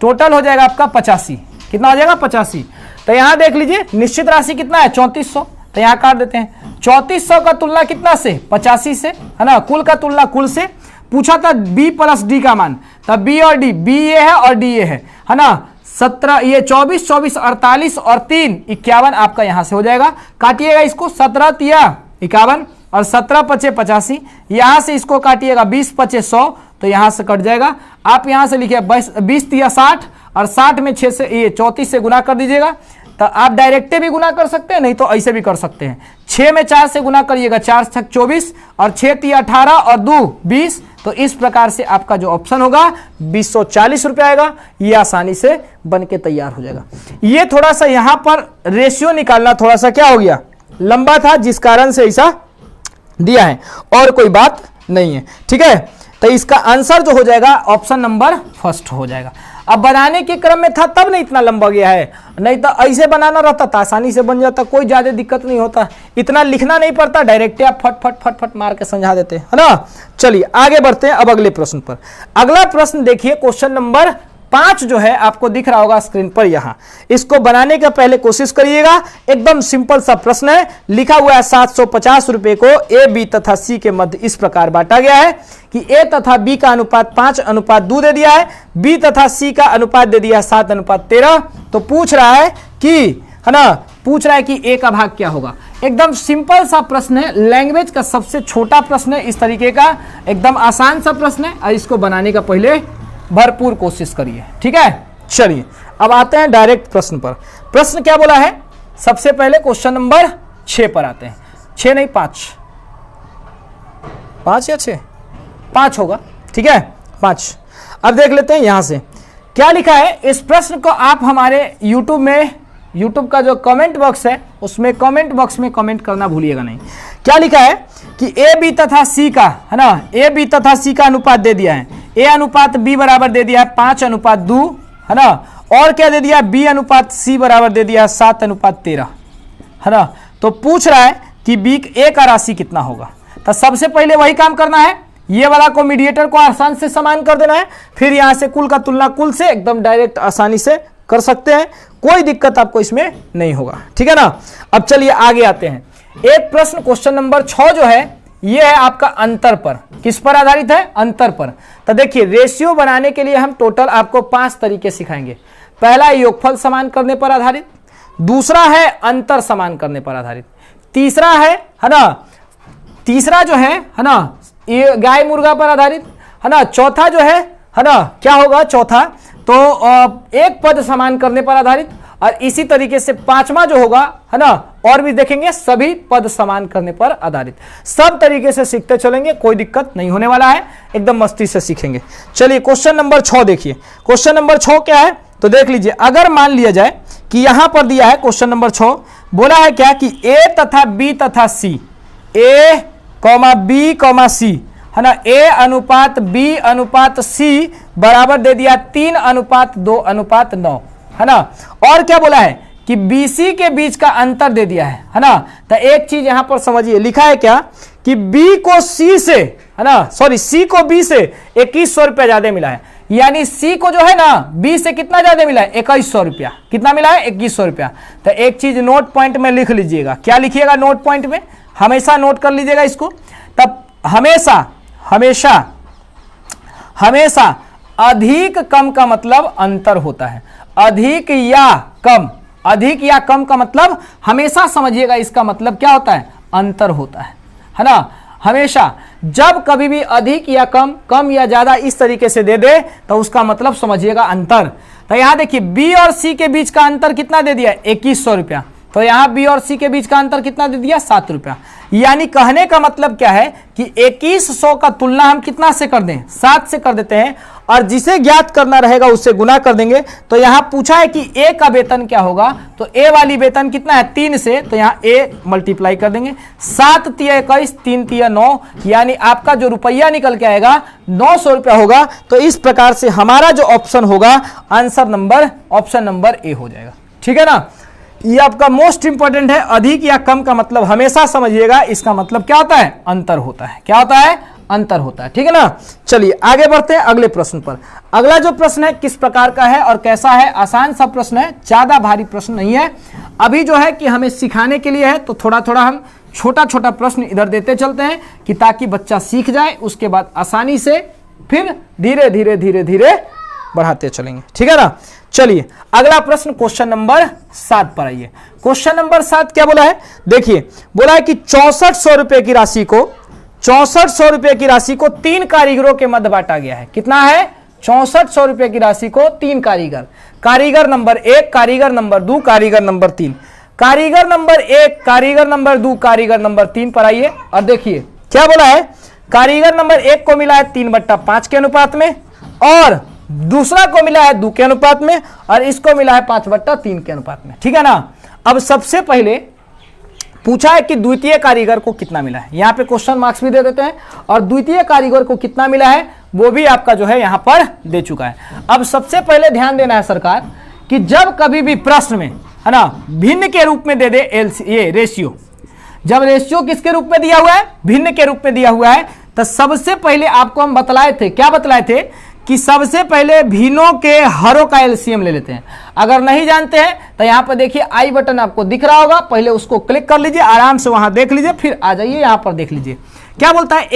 टोटल हो जाएगा आपका 85, कितना हो जाएगा 85। तो यहां देख लीजिए निश्चित राशि कितना है 3400, तो यहां काट देते हैं। 3400 का तुलना कितना से, 85 से, है ना। कुल का तुलना कुल से, पूछा था बी प्लस डी का मान, तब बी और डी, बी ये है और डी ये है ना। 17 ये 24 24 48 और 3 51 आपका यहां से हो जाएगा। काटिएगा इसको, 17 तिया 51 और 17 पचे 85, यहां से इसको काटिएगा 20 पचे 100, तो यहां से कट जाएगा। आप यहां से लिखिए 20 तिया 60 और 60 में 6 से ये 34 से गुना कर दीजिएगा। तो आप डायरेक्ट भी गुना कर सकते हैं, नहीं तो ऐसे भी कर सकते हैं। 6 में 4 से गुना करिएगा, 4 6 24 और 6 तिया 18 और 2 20, तो इस प्रकार से आपका जो ऑप्शन होगा 2040 रुपये आएगा। ये आसानी से बन के तैयार हो जाएगा। ये थोड़ा सा यहां पर रेशियो निकालना थोड़ा सा क्या हो गया, लंबा था, जिस कारण से ऐसा दिया है, और कोई बात नहीं है, ठीक है। तो इसका आंसर जो हो जाएगा ऑप्शन नंबर फर्स्ट हो जाएगा। अब बनाने के क्रम में था तब नहीं इतना लंबा गया है, नहीं तो ऐसे बनाना रहता था आसानी से बन जाता, कोई ज्यादा दिक्कत नहीं होता, इतना लिखना नहीं पड़ता, डायरेक्ट आप फट फट फट फट मार के समझा देते हैं, है ना। चलिए आगे बढ़ते हैं अब अगले प्रश्न पर। अगला प्रश्न देखिए, क्वेश्चन नंबर 5 जो है आपको दिख रहा होगा स्क्रीन पर, यहां इसको बनाने का पहले कोशिश करिएगा। एकदम सिंपल सा प्रश्न है, लिखा हुआ है 750 रुपए को ए बी तथा सी के मध्य इस प्रकार बांटा गया है कि ए तथा बी का अनुपात 5:2 दे दिया है, बी तथा सी का अनुपात दे दिया 7:13। तो पूछ रहा है कि, है ना, पूछ रहा है कि ए का भाग क्या होगा। एकदम सिंपल सा प्रश्न है, लैंग्वेज का सबसे छोटा प्रश्न है इस तरीके का, एकदम आसान सा प्रश्न है, और इसको बनाने का पहले भरपूर कोशिश करिए, ठीक है। चलिए अब आते हैं डायरेक्ट प्रश्न पर। प्रश्न क्या बोला है, सबसे पहले क्वेश्चन नंबर 6 पर आते हैं। 6 नहीं 5 या 6, 5 होगा, ठीक है 5। अब देख लेते हैं यहां से क्या लिखा है। इस प्रश्न को आप हमारे यूट्यूब का जो कमेंट बॉक्स है उसमें कमेंट बॉक्स में कमेंट करना भूलिएगा नहीं। क्या लिखा है कि ए बी तथा सी का, है ना, ए बी तथा सी का अनुपात दे दिया है, ए अनुपात बी बराबर दे दिया है 5:2, है ना, और क्या दे दिया, बी अनुपात सी बराबर दे दिया 7:13, है ना। तो पूछ रहा है कि बी ए का राशि कितना होगा। तो सबसे पहले वही काम करना है, ये वाला को मीडिएटर को आसान से समान कर देना है, फिर यहां से कुल का तुलना कुल से एकदम डायरेक्ट आसानी से कर सकते हैं, कोई दिक्कत आपको इसमें नहीं होगा, ठीक है ना। अब चलिए आगे आते हैं। एक प्रश्न क्वेश्चन नंबर 6 जो है ये है आपका अंतर पर, किस पर आधारित है, अंतर पर। तो देखिए रेशियो बनाने के लिए हम टोटल आपको 5 तरीके सिखाएंगे। पहला योगफल समान करने पर आधारित, दूसरा है अंतर समान करने पर आधारित, तीसरा है ना, तीसरा जो है ना, ये गाय मुर्गा पर आधारित, है ना, चौथा जो है है ना, क्या होगा चौथा, तो एक पद समान करने पर आधारित, और इसी तरीके से पांचवा जो होगा, है ना, और भी देखेंगे सभी पद समान करने पर आधारित। सब तरीके से सीखते चलेंगे, कोई दिक्कत नहीं होने वाला है, एकदम मस्ती से सीखेंगे। चलिए क्वेश्चन नंबर 6 देखिए। क्वेश्चन नंबर 6 क्या है, तो देख लीजिए। अगर मान लिया जाए कि यहां पर दिया है क्वेश्चन नंबर 6, बोला है क्या कि ए तथा बी तथा सी, ए कॉमा बी कॉमा सी, है ना, ए अनुपात बी अनुपात सी बराबर दे दिया 3:2:9, है ना। और क्या बोला है कि BC के बीच का अंतर दे दिया है ना। तो एक चीज यहां पर समझिए, लिखा है क्या कि B को C से, है ना, सॉरी C को B से 2100 रुपया ज्यादा मिला है, यानी C को जो है ना B से कितना ज्यादा मिला है, 2100 रुपया। कितना मिला है, 2100 रुपया। तो एक चीज नोट पॉइंट में लिख लीजिएगा। क्या लिखिएगा नोट पॉइंट में, हमेशा नोट कर लीजिएगा इसको। तब हमेशा हमेशा हमेशा अधिक कम का मतलब अंतर होता है। अधिक या कम, अधिक या कम का मतलब हमेशा समझिएगा, इसका मतलब क्या होता है, अंतर होता है ना। हमेशा जब कभी भी अधिक या कम, कम या ज्यादा इस तरीके से दे दे तो उसका मतलब समझिएगा अंतर। तो यहां देखिए बी और सी के बीच का अंतर कितना दे दिया, 2100 रुपया। तो यहां बी और सी के बीच का अंतर कितना दे दिया, 7 रुपया। यानी कहने का मतलब क्या है कि 2100 का तुलना हम कितना से कर दें, 7 से कर देते हैं, और जिसे ज्ञात करना रहेगा उससे गुना कर देंगे। तो यहां पूछा है कि ए का वेतन क्या होगा, तो ए वाली वेतन कितना है, 3 से, तो यहां ए मल्टीप्लाई कर देंगे। 7 तिया 21, 3 तिया 9, यानी आपका जो रुपया निकल के आएगा 900 रुपया होगा। तो इस प्रकार से हमारा जो ऑप्शन होगा, answer number option number A हो जाएगा। ठीक है ना, ये आपका मोस्ट इंपॉर्टेंट है। अधिक या कम का मतलब हमेशा समझिएगा, इसका मतलब क्या होता है, अंतर होता है। क्या होता है, अंतर होता है। ठीक है ना। चलिए आगे बढ़ते हैं अगले प्रश्न पर। अगला जो प्रश्न है किस प्रकार का है और कैसा है, आसान सा प्रश्न है, ज्यादा भारी प्रश्न नहीं है। अभी जो है कि हमें सिखाने के लिए है, तो थोड़ा थोड़ा हम छोटा छोटा प्रश्न इधर देते चलते हैं कि ताकि बच्चा सीख जाए, उसके बाद आसानी से फिर धीरे धीरे धीरे धीरे बढ़ाते चलेंगे। ठीक है ना। चलिए अगला प्रश्न क्वेश्चन नंबर 7 पर आइए। क्वेश्चन नंबर 7 क्या बोला है, देखिए बोला है कि 6400 रुपए की राशि को 6400 रुपए की राशि को 3 कारीगरों के मध्य बांटा गया है। कितना है, 6400 रुपए की राशि को 3 कारीगर, कारीगर नंबर 1, कारीगर नंबर 2, कारीगर नंबर 3। कारीगर नंबर 1, कारीगर नंबर 2, कारीगर नंबर 3 पर आइए और देखिए क्या बोला है। कारीगर नंबर 1 को मिला है 3/5 के अनुपात में, और दूसरा को मिला है 2 के अनुपात में, और इसको मिला है 5/3 के अनुपात में। ठीक है ना। अब सबसे पहले पूछा है कि द्वितीय कारीगर को कितना मिला है, यहां पे क्वेश्चन मार्क्स भी दे देते हैं, और द्वितीय कारीगर को कितना मिला है वो भी आपका जो है यहां पर दे चुका है। अब सबसे पहले ध्यान देना है सरकार कि जब कभी भी प्रश्न में, है ना, भिन्न के रूप में दे दे ये रेशियो, जब रेशियो किसके रूप में दिया हुआ है, भिन्न के रूप में दिया हुआ है, तो सबसे पहले आपको हम बतलाए थे, क्या बतलाए थे कि सबसे पहले भिन्नों के हरों का एलसीएम ले लेते हैं। अगर नहीं जानते हैं तो यहां पर देखिए आई बटन आपको दिख रहा होगा, पहले उसको क्लिक कर लीजिए, आराम से वहां देख लीजिए, फिर आ जाइए यहां पर देख लीजिए क्या बोलता है।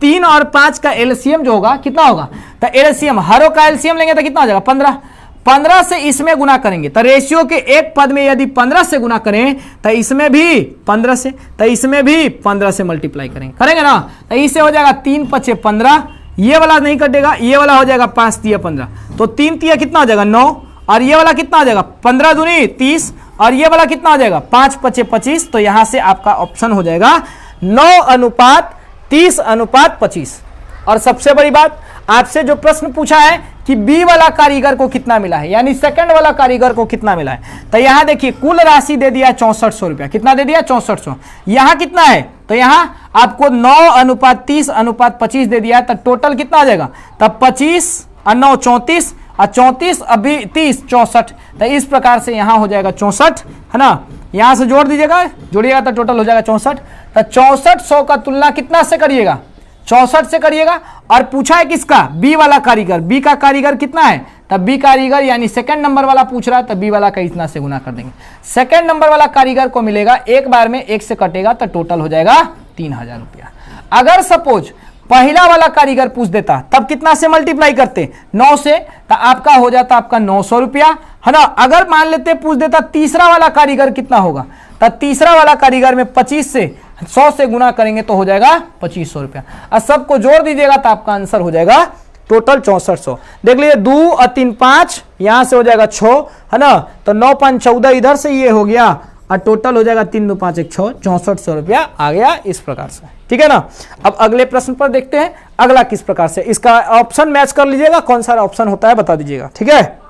3 और 5 का एलसीएम जो होगा कितना होगा, तो एलसीएम हरों का एलसीएम लेंगे तो कितना हो जाएगा, 15। 15 से इसमें गुना करेंगे, तो रेशियो के एक पद में यदि 15 से गुना करें तो इसमें भी 15 से, तो इसमें भी 15 से मल्टीप्लाई करेंगे ना, तो इससे हो जाएगा 3 × 5 = 15, ये वाला नहीं कटेगा, ये वाला हो जाएगा 5 × 3 = 15, तो 3 × 3 कितना हो जाएगा 9, और ये वाला कितना हो जाएगा 15 दूनी 30, और ये वाला कितना हो जाएगा 5 × 5 = 25। तो यहां से आपका ऑप्शन हो जाएगा 9:30:25। और सबसे बड़ी बात, आपसे जो प्रश्न पूछा है कि बी वाला कारीगर को कितना मिला है, यानी सेकंड वाला कारीगर को कितना मिला है, तो यहां देखिए कुल राशि दे दिया 6400 रुपया। कितना दे दिया, 6400। यहां कितना है, तो यहां आपको 9:30:25 दे दिया है, तो टोटल कितना आ जाएगा, तब 25 और 9 34, और 34 अभी 30 64। तो इस प्रकार से यहां हो जाएगा 64, है ना। यहां से जोड़ दीजिएगा, जोड़िएगा तो टोटल हो जाएगा 64। तो 6400 का तुलना कितना से करिएगा, 64 से करिएगा। और पूछा है किसका, बी वाला कारीगर, बी का कारीगर कितना है, तब बी कारीगर यानी सेकंड नंबर वाला पूछ रहा है, तब बी वाला का इतना से गुना कर देंगे। सेकंड नंबर वाला कारीगर को मिलेगा, एक बार में 1 से कटेगा तो टोटल हो जाएगा 3000 रुपया। अगर सपोज पहला वाला कारीगर पूछ देता तब कितना से मल्टीप्लाई करते, 9 से, तो आपका हो जाता आपका 900 रुपया, है ना। अगर मान लेते पूछ देता तीसरा वाला कारीगर कितना होगा, तो तीसरा वाला कारीगर में 25 से 100 से गुना करेंगे तो हो जाएगा 2500 रुपया, और सबको जोड़ दीजिएगा तो आपका आंसर हो जाएगा टोटल 6400। देख लीजिए 2 और 3 5, यहां से हो जाएगा 6, है ना, तो 9 5 14 इधर से ये हो गया और टोटल हो जाएगा 3 2 5 1 6, 6400 रुपया आ गया इस प्रकार से। ठीक है ना। अब अगले प्रश्न पर देखते हैं अगला किस प्रकार से, इसका ऑप्शन मैच कर लीजिएगा, कौन सा ऑप्शन होता है बता दीजिएगा। ठीक है,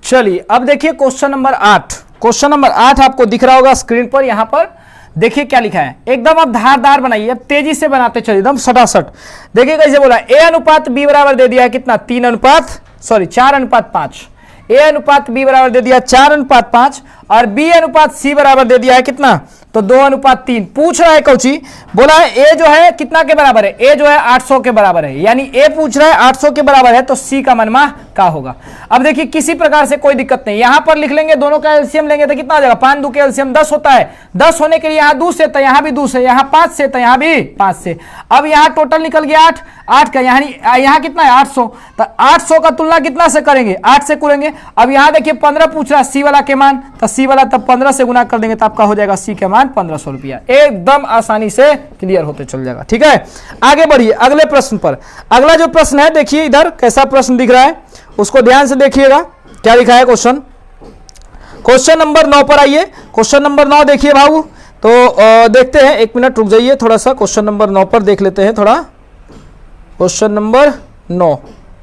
चलिए अब देखिए क्वेश्चन नंबर 8। क्वेश्चन नंबर 8 आपको दिख रहा होगा स्क्रीन पर, यहां पर देखिए क्या लिखा है, एकदम आप धारदार बनाइए, अब तेजी से बनाते चलिए एकदम सटासट। देखिए कैसे बोला, ए अनुपात बी बराबर दे दिया है कितना, 4 अनुपात 5। ए अनुपात बी बराबर दे दिया 4 अनुपात 5 और बी अनुपात सी बराबर दे दिया है कितना, तो 2 अनुपात 3। पूछ रहा है कौची, बोला है ए जो है कितना के बराबर है, ए जो है 800 के बराबर है, यानी ए पूछ रहा है 800 के बराबर है, तो सी का मनमाह का होगा। अब देखिए किसी प्रकार से कोई दिक्कत नहीं, यहां पर लिख लेंगे, दोनों का एलसीएम लेंगे तो कितना आ जाएगा, 5 2 के एलसीएम 10 होता है, 10 होने के लिए यहां 2 से, तो यहां भी 2 से, यहां 5 से, तो यहां भी 5 से। अब यहां टोटल निकल गया 8 का, यहां कितना है 800, तो 800 का तुलना कितना से करेंगे, 8 से करेंगे। अब यहां देखिए 15 पूछ रहा है सी वाला के मान, तो सी वाला तब 15 से गुना कर देंगे तो आपका हो जाएगा सी के मान 1500 रुपया। एकदम आसानी से क्लियर होते चल जाएगा। ठीक है, आगे बढ़िए अगले प्रश्न पर। अगला जो प्रश्न है देखिए इधर कैसा प्रश्न दिख रहा है, उसको ध्यान से देखिएगा क्या लिखा है क्वेश्चन। क्वेश्चन नंबर 9 पर आइए। क्वेश्चन नंबर 9 देखिए बाबू, तो देखते हैं, 1 मिनट रुक जाइए थोड़ा सा, क्वेश्चन नंबर 9 पर देख लेते हैं थोड़ा। क्वेश्चन नंबर 9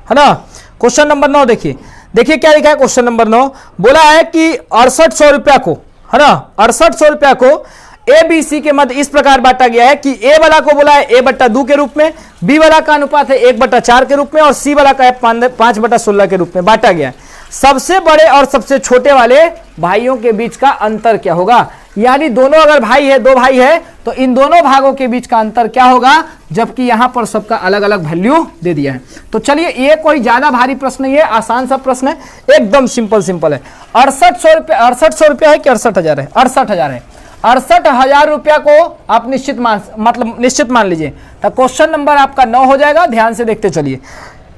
है ना, क्वेश्चन नंबर 9 देखिए, देखिए क्या लिखा है क्वेश्चन नंबर 9। बोला है कि 6800 रुपया को, है ना, 6800 रुपया को ए बी सी के मध्य इस प्रकार बांटा गया है कि ए वाला को बोला है a/2 के रूप में, बी वाला का अनुपात है 1/4 के रूप में और सी वाला का है 5/16 के रूप में बांटा गया है। सबसे बड़े और सबसे छोटे वाले भाइयों के बीच का अंतर क्या होगा, यानी दोनों अगर भाई है, 2 भाई है, तो इन दोनों भागों के बीच का अंतर क्या होगा, जबकि यहां पर सबका अलग अलग वैल्यू दे दिया है। तो चलिए ये कोई ज्यादा भारी प्रश्न नहीं है, आसान सा प्रश्न है, एकदम सिंपल है। 6800 रुपया है कि 68,000 है, 68,000 है। 68,000 रुपया को आप निश्चित मान लीजिए, तो क्वेश्चन नंबर आपका 9 हो जाएगा। ध्यान से देखते चलिए,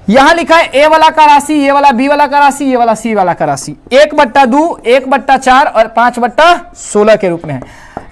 यहां लिखा है ए वाला का राशि, ये वाला बी वाला का राशि, ये वाला सी वाला का राशि 1/2, 1/4 और 5/16 के रूप में है।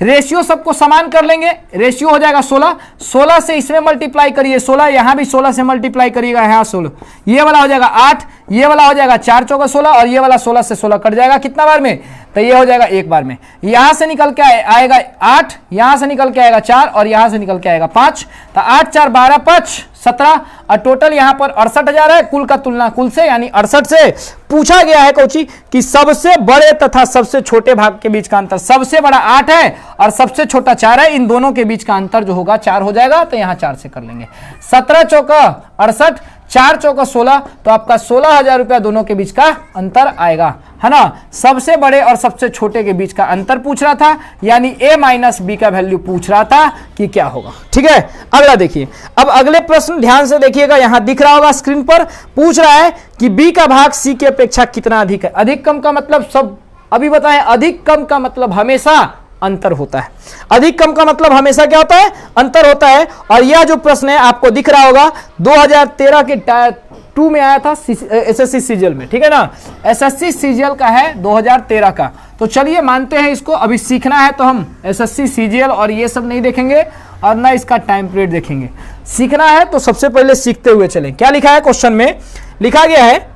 रेशियो सबको समान कर लेंगे, रेशियो हो जाएगा 16, 16 से इसमें मल्टीप्लाई करिए 16, यहां भी 16 से मल्टीप्लाई करिएगा, यहां 16, ये वाला हो जाएगा 8, ये वाला हो जाएगा 4 चौका 16 और ये वाला 16 से 16 कट जाएगा कितना बार में, तो ये हो जाएगा एक बार में। यहां से निकल के आएगा 8, यहां से निकल के आएगा 4 और यहां से निकल के आएगा 5, तो 8 4 12 5 17 और टोटल यहां पर 68,000 है। कुल का तुलना कुल से यानी 68 से पूछा गया है कोची कि सबसे बड़े तथा सबसे छोटे भाग के बीच का अंतर, सबसे बड़ा 8 है और सबसे छोटा 4 है, इन दोनों के बीच का अंतर जो होगा 4 हो जाएगा, तो यहां 4 से कर लेंगे। 17 चौका 68, 4 चौका 16, तो आपका 16,000 रुपया दोनों के बीच का अंतर आएगा, है ना। सबसे बड़े और सबसे छोटे के बीच का अंतर पूछ रहा था, यानी a माइनस बी का वैल्यू पूछ रहा था कि क्या होगा। ठीक है, अगला देखिए, अब अगले प्रश्न ध्यान से देखिएगा, यहां दिख रहा होगा स्क्रीन पर, पूछ रहा है कि b का भाग c की अपेक्षा कितना अधिक है। अधिक कम का मतलब सब अभी बताएं, अधिक कम का मतलब हमेशा अंतर होता है, अधिक कम का मतलब हमेशा क्या होता है, अंतर होता है। और यह जो प्रश्न है आपको दिख रहा होगा 2013 के टायर 2 में आया था एसएससी सीजीएल में, ठीक है ना, एसएससी सीजीएल का है 2013 का। तो चलिए मानते हैं इसको, अभी सीखना है तो हम एसएससी सीजीएल और ये सब नहीं देखेंगे और ना इसका टाइम पीरियड देखेंगे, सीखना है तो सबसे पहले सीखते हुए चलें। क्या लिखा है क्वेश्चन में, लिखा गया है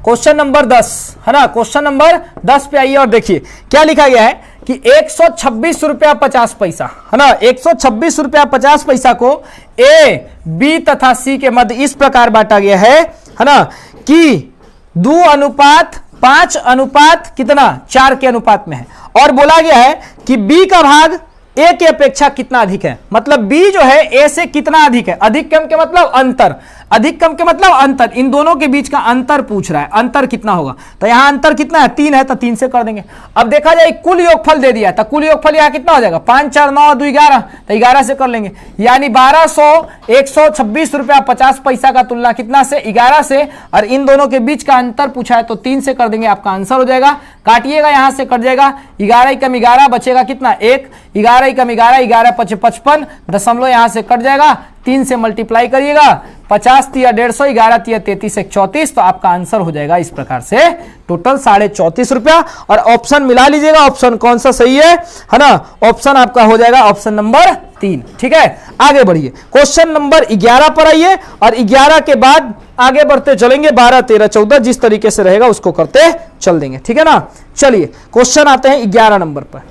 क्वेश्चन नंबर 10, है ना, क्वेश्चन नंबर 10 पे आइए और देखिए क्या लिखा गया है कि 126 रुपया 50 पैसा, है ना, 126 रुपया 50 पैसा को ए बी तथा सी के मध्य इस प्रकार बांटा गया है ना, कि 2:5 कितना 4 के अनुपात में है। और बोला गया है कि बी का भाग ए की अपेक्षा कितना अधिक है, मतलब बी जो है ए से कितना अधिक है। अधिक कम के मतलब अंतर, अधिक कम के मतलब अंतर, इन दोनों के बीच का अंतर पूछ रहा है, अंतर कितना होगा। तो यहां अंतर कितना है, 3 है, तो 3 से कर देंगे। अब देखा जाए कुल योगफल दे दिया, तो कुल योगफल यहां कितना हो जाएगा, 5 4 9 2 11, तो 11 से कर लेंगे, यानी 126 रुपया 50 पैसा का तुलना कितना से, 11 से, और इन दोनों के बीच का अंतर पूछा है तो 3 से कर देंगे, आपका आंसर हो जाएगा। काटिएगा, यहां से कट जाएगा, 11 कम 11 बचेगा कितना 1, 11 कम 11, 11 5 55, दशमलव यहां से कट जाएगा, 3 से मल्टीप्लाई करिएगा, 50 तिया 150, 11 तिया 33, 1 34, तो आपका आंसर हो जाएगा इस प्रकार से टोटल 34.5 रुपया। और ऑप्शन मिला लीजिएगा, ऑप्शन कौन सा सही है ना, ऑप्शन आपका हो जाएगा ऑप्शन नंबर 3। ठीक है, आगे बढ़िए, क्वेश्चन नंबर 11 पर आइए और 11 के बाद आगे बढ़ते चलेंगे, 12, 13, 14 जिस तरीके से रहेगा उसको करते चल देंगे। ठीक है ना, चलिए क्वेश्चन आते हैं 11 नंबर पर।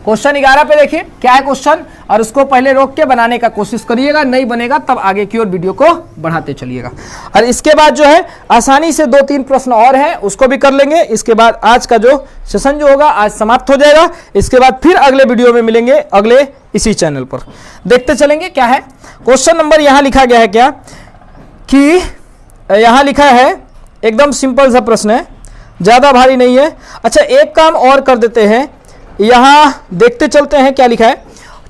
क्वेश्चन 11 पे देखिए क्या है क्वेश्चन, और उसको पहले रोक के बनाने का कोशिश करिएगा, नहीं बनेगा तब आगे की ओर वीडियो को बढ़ाते चलिएगा। और इसके बाद जो है आसानी से 2-3 प्रश्न और हैं उसको भी कर लेंगे। इसके बाद आज का जो सेशन जो होगा आज समाप्त हो जाएगा। इसके बाद फिर अगले वीडियो में मिलेंगे, अगले इसी चैनल पर देखते चलेंगे क्या है क्वेश्चन नंबर। यहां लिखा गया है क्या कि यहां लिखा है, एकदम सिंपल सा प्रश्न है, ज्यादा भारी नहीं है। अच्छा एक काम और कर देते हैं, यहां देखते चलते हैं क्या लिखा है।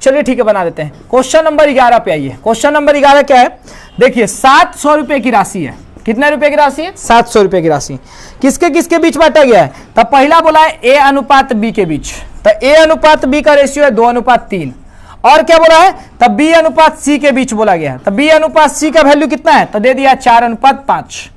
चलिए ठीक है, बना देते हैं। क्वेश्चन नंबर 11 पे आइए। क्वेश्चन नंबर 11 क्या है, देखिए 700 रुपए की राशि है। कितने रुपए की राशि है? 700 रुपए की राशि। किसके किसके बीच बांटा गया है? तब पहला बोला है ए अनुपात बी के बीच, तो ए अनुपात बी का रेशियो है 2:3। और क्या बोला है? तब बी अनुपात सी के बीच बोला गया है, तब बी अनुपात सी का वैल्यू कितना है? तो दे दिया 4:5।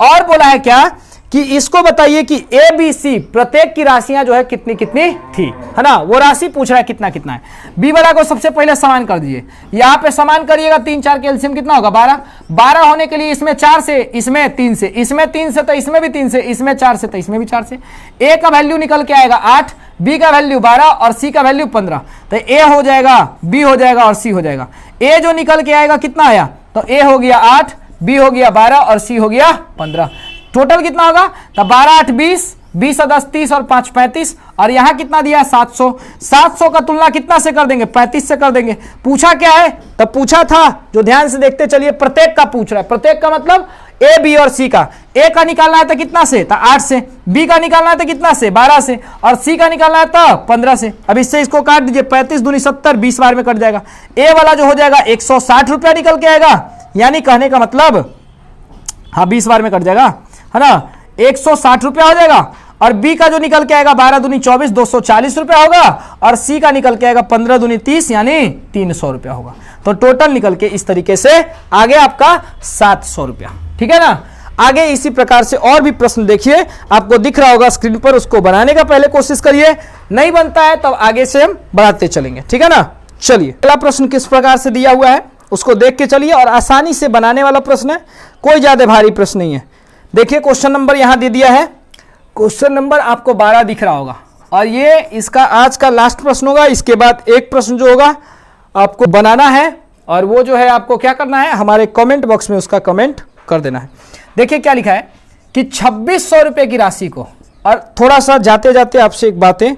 और बोला है क्या कि इसको बताइए कि ए बी सी प्रत्येक की राशियां जो है कितनी कितनी थी, है ना, वो राशि पूछ रहा है कितना कितना है। बी वाला को सबसे पहले समान कर दीजिए, यहां पे समान करिएगा, 3 4 के एलसीएम कितना होगा? 12। 12 होने के लिए इसमें 4 से, इसमें 3 से, इसमें 3 से तो इसमें भी 3 से, इसमें 4 से तो इसमें भी 4 से। ए का वैल्यू निकल के आएगा 8, बी का वैल्यू 12 और सी का वैल्यू 15। तो ए हो जाएगा, बी हो जाएगा और सी हो जाएगा। ए जो निकल के आएगा कितना आया? तो ए हो गया 8, बी हो गया 12 और सी हो गया 15। टोटल कितना होगा? तो 12 8 20, 20 10 30 और 5 35। और यहां कितना दिया? 700। 700 का तुलना कितना से कर देंगे? 35 से कर देंगे। पूछा क्या है? तब पूछा था, जो ध्यान से देखते चलिए, प्रत्येक का पूछ रहा है। प्रत्येक का मतलब ए बी और सी का। ए का निकालना है तो कितना से? तो 8 से। बी का निकालना है तो कितना से? 12 से। और सी का निकालना है तो 15 से। अब इससे इसको काट दीजिए, 35 दूनी 70, 20 बार में कट जाएगा। ए वाला जो हो जाएगा 160 रुपया निकल के आएगा, यानी कहने का मतलब हाँ 20 बार में कट जाएगा, है ना, 160 रुपया हो जाएगा। और बी का जो निकल के आएगा 12 दूनी 24, 240 रुपया होगा। और सी का निकल के आएगा 15 दूनी 30, यानी 300 रुपया होगा। तो टोटल निकल के इस तरीके से आगे आपका 700 रुपया। ठीक है ना, आगे इसी प्रकार से और भी प्रश्न देखिए, आपको दिख रहा होगा स्क्रीन पर, उसको बनाने का पहले कोशिश करिए, नहीं बनता है तब आगे से हम बढ़ाते चलेंगे। ठीक है ना, चलिए अगला प्रश्न किस प्रकार से दिया हुआ है उसको देख के चलिए, और आसानी से बनाने वाला प्रश्न है, कोई ज्यादा भारी प्रश्न नहीं है। देखिए क्वेश्चन नंबर यहां दे दिया है, क्वेश्चन नंबर आपको 12 दिख रहा होगा, और ये इसका आज का लास्ट प्रश्न होगा। इसके बाद एक प्रश्न जो होगा आपको बनाना है, और वो जो है आपको क्या करना है, हमारे कमेंट बॉक्स में उसका कमेंट कर देना है। देखिए क्या लिखा है कि 2600 रुपए की राशि को, और थोड़ा सा जाते जाते आपसे एक बात है,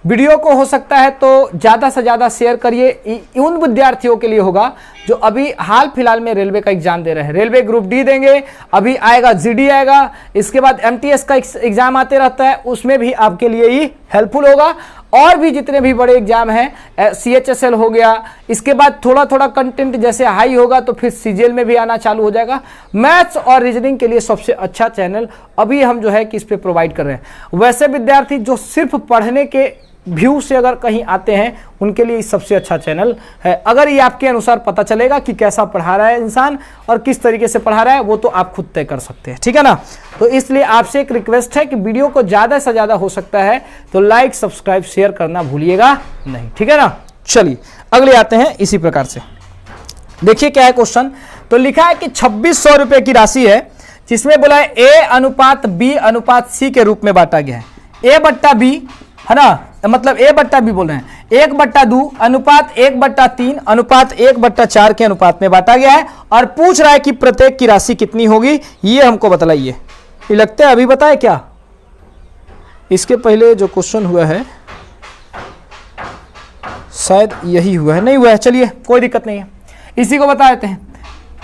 वीडियो को हो सकता है तो ज़्यादा से ज़्यादा शेयर करिए। उन विद्यार्थियों के लिए होगा जो अभी हाल फिलहाल में रेलवे का एग्जाम दे रहे हैं, रेलवे ग्रुप डी देंगे, अभी आएगा जीडी आएगा, इसके बाद एमटीएस का एग्जाम आते रहता है, उसमें भी आपके लिए ही हेल्पफुल होगा। और भी जितने भी बड़े एग्जाम हैं, सीएचएसएल हो गया, इसके बाद थोड़ा थोड़ा कंटेंट जैसे हाई होगा तो फिर सीजीएल में भी आना चालू हो जाएगा। मैथ्स और रीजनिंग के लिए सबसे अच्छा चैनल अभी हम जो है कि इस पे प्रोवाइड कर रहे हैं। वैसे विद्यार्थी जो सिर्फ पढ़ने के व्यू से अगर कहीं आते हैं, उनके लिए सबसे अच्छा चैनल है। अगर ये आपके अनुसार पता चलेगा कि कैसा पढ़ा रहा है इंसान और किस तरीके से पढ़ा रहा है, वो तो आप खुद तय कर सकते हैं। ठीक है ना, तो इसलिए आपसे एक रिक्वेस्ट है कि वीडियो को ज़्यादा से ज़्यादा हो सकता है तो लाइक सब्सक्राइब शेयर करना भूलिएगा नहीं। ठीक है ना, चलिए अगले आते हैं इसी प्रकार से। देखिए क्या है क्वेश्चन, तो लिखा है कि 2600 रुपये की राशि है, जिसमें बोला है ए अनुपात बी अनुपात सी के रूप में बांटा गया है। ए बट्टा बी, है ना, मतलब ए बट्टा बी बोल रहे हैं, 1/2 अनुपात 1/3 अनुपात 1/4 के अनुपात में बांटा गया है। और पूछ रहा है कि प्रत्येक की राशि कितनी होगी, ये हमको बतलाइए। ये लगता है अभी बताए क्या, इसके पहले जो क्वेश्चन हुआ है शायद यही हुआ है, नहीं हुआ है, चलिए कोई दिक्कत नहीं है, इसी को बता देते हैं।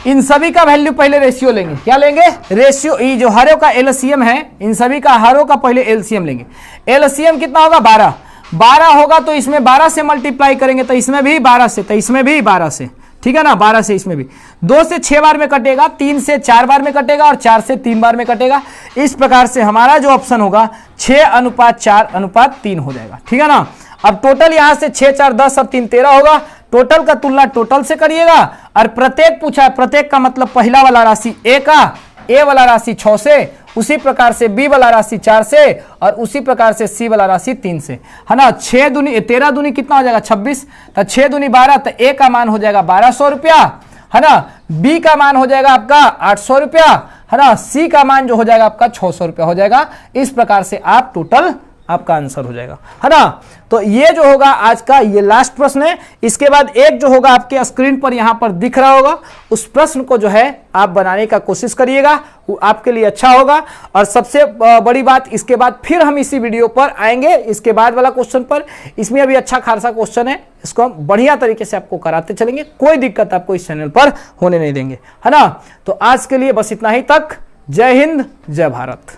इन सभी का वैल्यू पहले रेशियो लेंगे, क्या लेंगे? रेशियो। ये जो हरों का एलसीएम है, इन सभी का हरों का पहले एलसीएम लेंगे। एलसीएम कितना होगा? 12। 12 होगा तो इसमें 12 से मल्टीप्लाई करेंगे, तो इसमें भी 12 से, तो इसमें भी 12 से। ठीक है ना, 12 से इसमें भी। 2 से 6 बार में कटेगा, 3 से 4 बार में कटेगा, और 4 से 3 बार में कटेगा। इस प्रकार से हमारा जो ऑप्शन होगा 6:4:3 हो जाएगा। ठीक है ना, अब टोटल यहां से 6 4 10 और 3 13 होगा। टोटल का तुलना टोटल से करिएगा, और प्रत्येक पूछा है, प्रत्येक का मतलब पहला वाला राशि ए का ए वाला राशि 6 से, उसी प्रकार से बी वाला राशि 4 से, और उसी प्रकार से सी वाला राशि 3 से, है ना। 6 दूनी 13 दूनी कितना हो जाएगा 26, तो 6 दूनी 12, तो ए का मान हो जाएगा 1200 रुपया, है ना। बी का मान हो जाएगा आपका 800 रुपया, है ना। सी का मान जो हो जाएगा आपका 600 रुपया हो जाएगा। इस प्रकार से आप टोटल आपका आंसर हो जाएगा, है ना। तो ये जो होगा आज का ये लास्ट प्रश्न है। इसके बाद एक जो होगा आपके स्क्रीन पर यहां पर दिख रहा होगा, उस प्रश्न को जो है आप बनाने का कोशिश करिएगा, वो आपके लिए अच्छा होगा। और सबसे बड़ी बात, इसके बाद फिर हम इसी वीडियो पर आएंगे इसके बाद वाला क्वेश्चन पर। इसमें अभी अच्छा खासा क्वेश्चन है, इसको हम बढ़िया तरीके से आपको कराते चलेंगे, कोई दिक्कत आपको इस चैनल पर होने नहीं देंगे, है ना। तो आज के लिए बस इतना ही तक। जय हिंद, जय भारत।